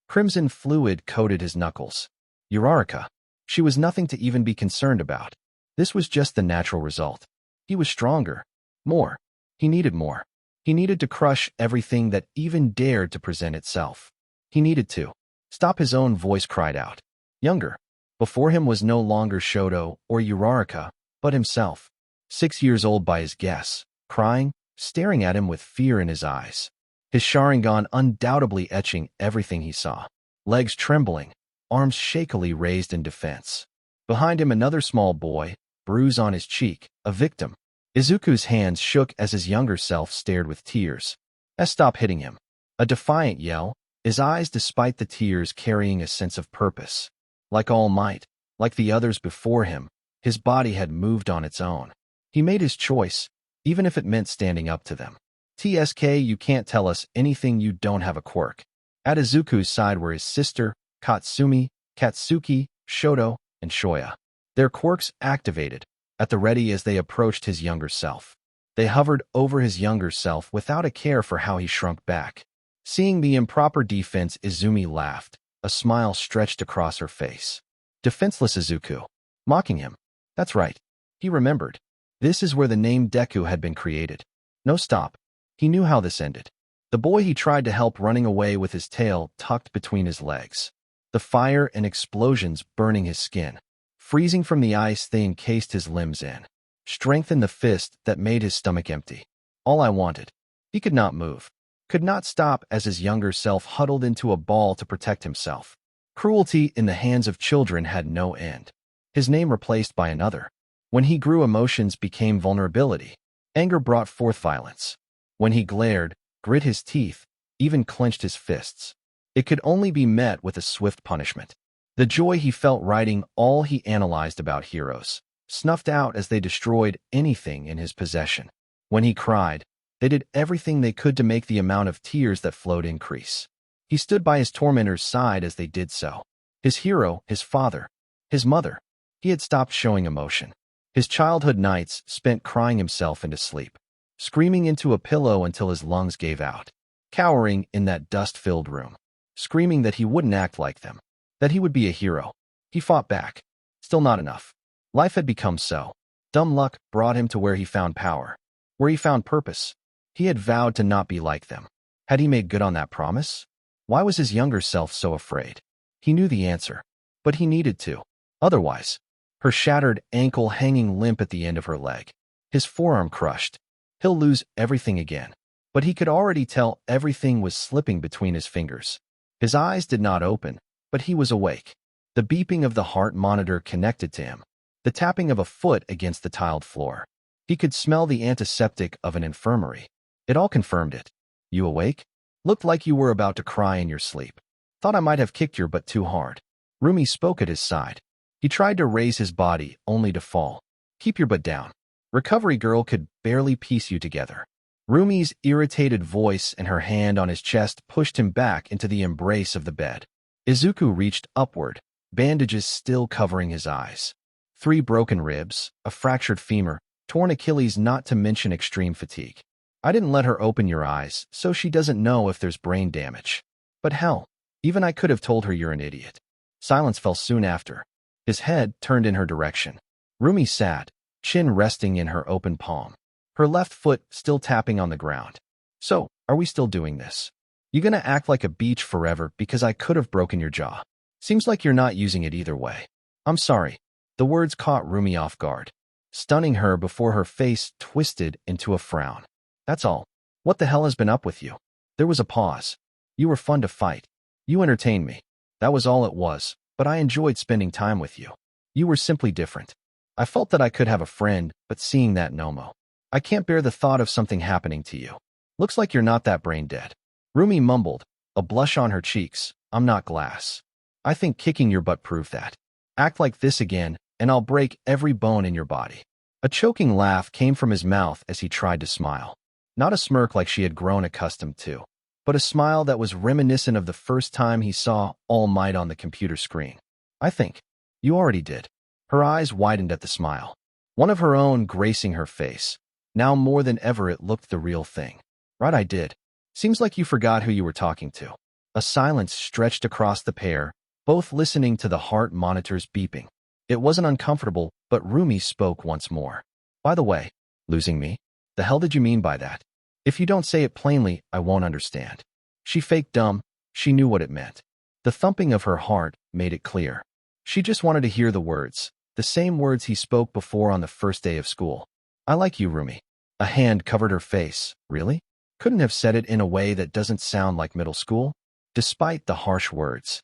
Crimson fluid coated his knuckles. Uraraka. She was nothing to even be concerned about. This was just the natural result. He was stronger. More. He needed more. He needed to crush everything that even dared to present itself. He needed to stop. His own voice cried out. Younger. Before him was no longer Shoto or Uraraka, but himself. 6 years old by his guess, crying, staring at him with fear in his eyes. His Sharingan undoubtedly etching everything he saw. Legs trembling, arms shakily raised in defense. Behind him another small boy, bruise on his cheek, a victim. Izuku's hands shook as his younger self stared with tears. Stop hitting him. A defiant yell, his eyes despite the tears carrying a sense of purpose. Like All Might, like the others before him, his body had moved on its own. He made his choice, even if it meant standing up to them. TSK, you can't tell us anything, you don't have a quirk. At Izuku's side were his sister, Katsumi, Katsuki, Shoto, and Shoya. Their quirks activated, at the ready as they approached his younger self. They hovered over his younger self without a care for how he shrunk back. Seeing the improper defense, Izumi laughed. A smile stretched across her face. Defenseless Izuku. Mocking him. That's right. He remembered. This is where the name Deku had been created. No stop. He knew how this ended. The boy he tried to help running away with his tail tucked between his legs. The fire and explosions burning his skin. Freezing from the ice they encased his limbs in. Strengthened the fist that made his stomach empty. All I wanted. He could not move. Could not stop as his younger self huddled into a ball to protect himself. Cruelty in the hands of children had no end. His name replaced by another. When he grew, emotions became vulnerability. Anger brought forth violence. When he glared, grit his teeth, even clenched his fists, it could only be met with a swift punishment. The joy he felt writing all he analyzed about heroes, snuffed out as they destroyed anything in his possession. When he cried, they did everything they could to make the amount of tears that flowed increase. He stood by his tormentor's side as they did so. His hero, his father, his mother. He had stopped showing emotion. His childhood nights spent crying himself into sleep, screaming into a pillow until his lungs gave out, cowering in that dust-filled room, screaming that he wouldn't act like them, that he would be a hero. He fought back. Still not enough. Life had become so. Dumb luck brought him to where he found power, where he found purpose. He had vowed to not be like them. Had he made good on that promise? Why was his younger self so afraid? He knew the answer, but he needed to. Otherwise, her shattered ankle hanging limp at the end of her leg, his forearm crushed. He'll lose everything again. But he could already tell everything was slipping between his fingers. His eyes did not open, but he was awake. The beeping of the heart monitor connected to him. The tapping of a foot against the tiled floor. He could smell the antiseptic of an infirmary. It all confirmed it. You awake? Looked like you were about to cry in your sleep. Thought I might have kicked your butt too hard. Rumi spoke at his side. He tried to raise his body, only to fall. Keep your butt down. Recovery girl could barely piece you together. Rumi's irritated voice and her hand on his chest pushed him back into the embrace of the bed. Izuku reached upward, bandages still covering his eyes. 3 broken ribs, a fractured femur, torn Achilles, not to mention extreme fatigue. I didn't let her open your eyes, so she doesn't know if there's brain damage. But hell, even I could have told her you're an idiot. Silence fell soon after. His head turned in her direction. Rumi sat, chin resting in her open palm, her left foot still tapping on the ground. So, are we still doing this? You gonna act like a beach forever because I could have broken your jaw? Seems like you're not using it either way. I'm sorry. The words caught Rumi off guard, stunning her before her face twisted into a frown. That's all. What the hell has been up with you? There was a pause. You were fun to fight. You entertained me. That was all it was, but I enjoyed spending time with you. You were simply different. I felt that I could have a friend, but seeing that no-mo. I can't bear the thought of something happening to you. Looks like you're not that brain dead. Rumi mumbled, a blush on her cheeks. I'm not glass. I think kicking your butt proved that. Act like this again, and I'll break every bone in your body. A choking laugh came from his mouth as he tried to smile. Not a smirk like she had grown accustomed to, but a smile that was reminiscent of the first time he saw All Might on the computer screen. I think. You already did. Her eyes widened at the smile. One of her own gracing her face. Now more than ever it looked the real thing. Right, I did. Seems like you forgot who you were talking to. A silence stretched across the pair, both listening to the heart monitors beeping. It wasn't uncomfortable, but Rumi spoke once more. By the way, losing me? The hell did you mean by that? If you don't say it plainly, I won't understand. She faked dumb. She knew what it meant. The thumping of her heart made it clear. She just wanted to hear the words, the same words he spoke before on the first day of school. I like you, Rumi. A hand covered her face. Really? Couldn't have said it in a way that doesn't sound like middle school? Despite the harsh words,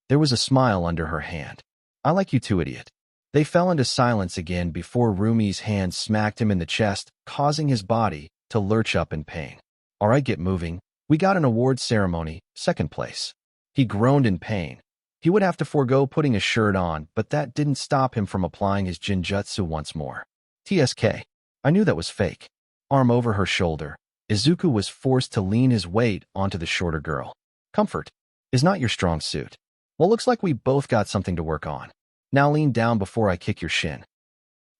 there was a smile under her hand. I like you too, idiot. They fell into silence again before Rumi's hand smacked him in the chest, causing his body to lurch up in pain. All right, get moving. We got an award ceremony, second place. He groaned in pain. He would have to forego putting a shirt on, but that didn't stop him from applying his jinjutsu once more. TSK. I knew that was fake. Arm over her shoulder, Izuku was forced to lean his weight onto the shorter girl. Comfort is not your strong suit. Well, looks like we both got something to work on. Now lean down before I kick your shin.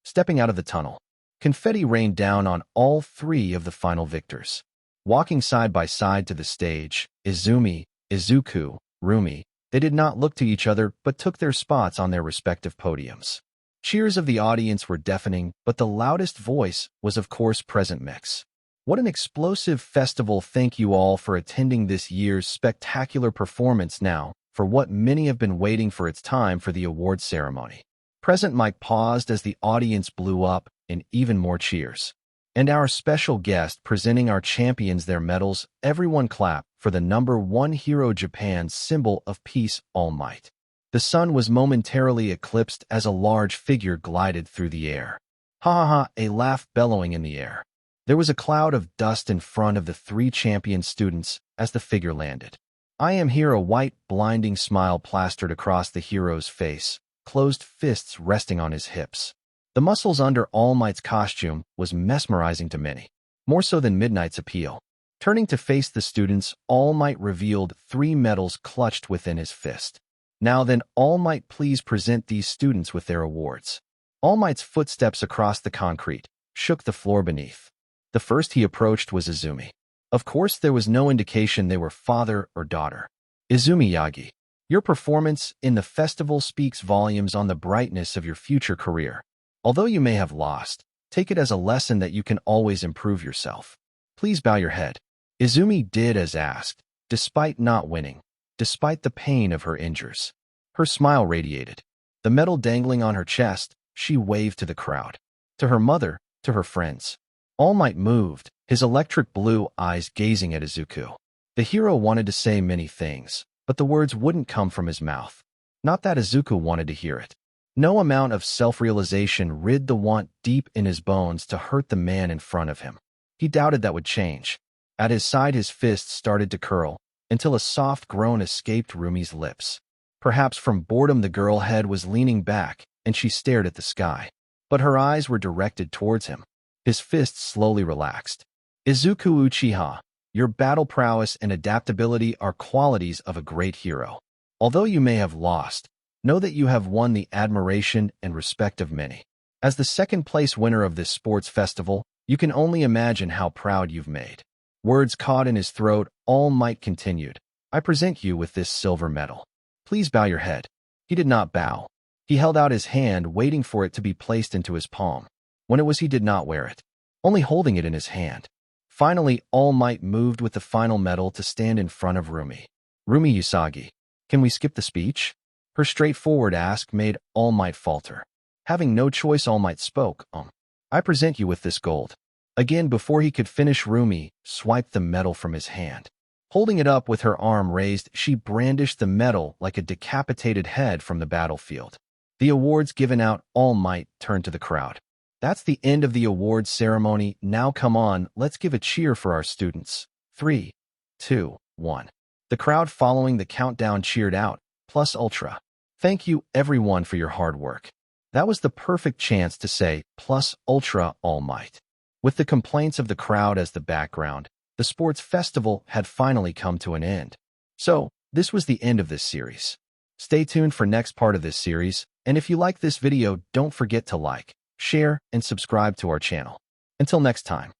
Stepping out of the tunnel, confetti rained down on all three of the final victors. Walking side by side to the stage, Izumi, Izuku, Rumi, they did not look to each other but took their spots on their respective podiums. Cheers of the audience were deafening, but the loudest voice was of course Present Mix. What an explosive festival. Thank you all for attending this year's spectacular performance. Now, for what many have been waiting for, it's time for the award ceremony. Present Mike paused as the audience blew up in even more cheers. And our special guest presenting our champions their medals, everyone clap for the #1 hero, Japan's symbol of peace, All Might. The sun was momentarily eclipsed as a large figure glided through the air. Ha ha ha, a laugh bellowing in the air. There was a cloud of dust in front of the three champion students as the figure landed. I am here, a white, blinding smile plastered across the hero's face, closed fists resting on his hips. The muscles under All Might's costume was mesmerizing to many, more so than Midnight's appeal. Turning to face the students, All Might revealed 3 medals clutched within his fist. Now then, All Might, please present these students with their awards. All Might's footsteps across the concrete shook the floor beneath. The first he approached was Izumi. Of course, there was no indication they were father or daughter. Izumi Yagi, your performance in the festival speaks volumes on the brightness of your future career. Although you may have lost, take it as a lesson that you can always improve yourself. Please bow your head. Izumi did as asked, despite not winning, despite the pain of her injuries. Her smile radiated. The medal dangling on her chest, she waved to the crowd, to her mother, to her friends. All Might moved, his electric blue eyes gazing at Izuku. The hero wanted to say many things, but the words wouldn't come from his mouth. Not that Izuku wanted to hear it. No amount of self-realization rid the want deep in his bones to hurt the man in front of him. He doubted that would change. At his side his fists started to curl, until a soft groan escaped Rumi's lips. Perhaps from boredom the girl head was leaning back, and she stared at the sky. But her eyes were directed towards him. His fists slowly relaxed. Izuku Uchiha, your battle prowess and adaptability are qualities of a great hero. Although you may have lost, know that you have won the admiration and respect of many. As the second-place winner of this sports festival, you can only imagine how proud you've made. Words caught in his throat, All Might continued. I present you with this silver medal. Please bow your head. He did not bow. He held out his hand, waiting for it to be placed into his palm. When it was, he did not wear it, only holding it in his hand. Finally, All Might moved with the final medal to stand in front of Rumi. Rumi Usagi, can we skip the speech? Her straightforward ask made All Might falter. Having no choice, All Might spoke. I present you with this gold. Again, before he could finish, Rumi swiped the medal from his hand. Holding it up with her arm raised, she brandished the medal like a decapitated head from the battlefield. The awards given out, All Might turned to the crowd. That's the end of the awards ceremony. Now come on, let's give a cheer for our students. 3, 2, 1. The crowd following the countdown cheered out, plus ultra. Thank you, everyone, for your hard work. That was the perfect chance to say, plus ultra, All Might. With the complaints of the crowd as the background, the sports festival had finally come to an end. So, this was the end of this series. Stay tuned for next part of this series, and if you like this video, don't forget to like, share, and subscribe to our channel. Until next time.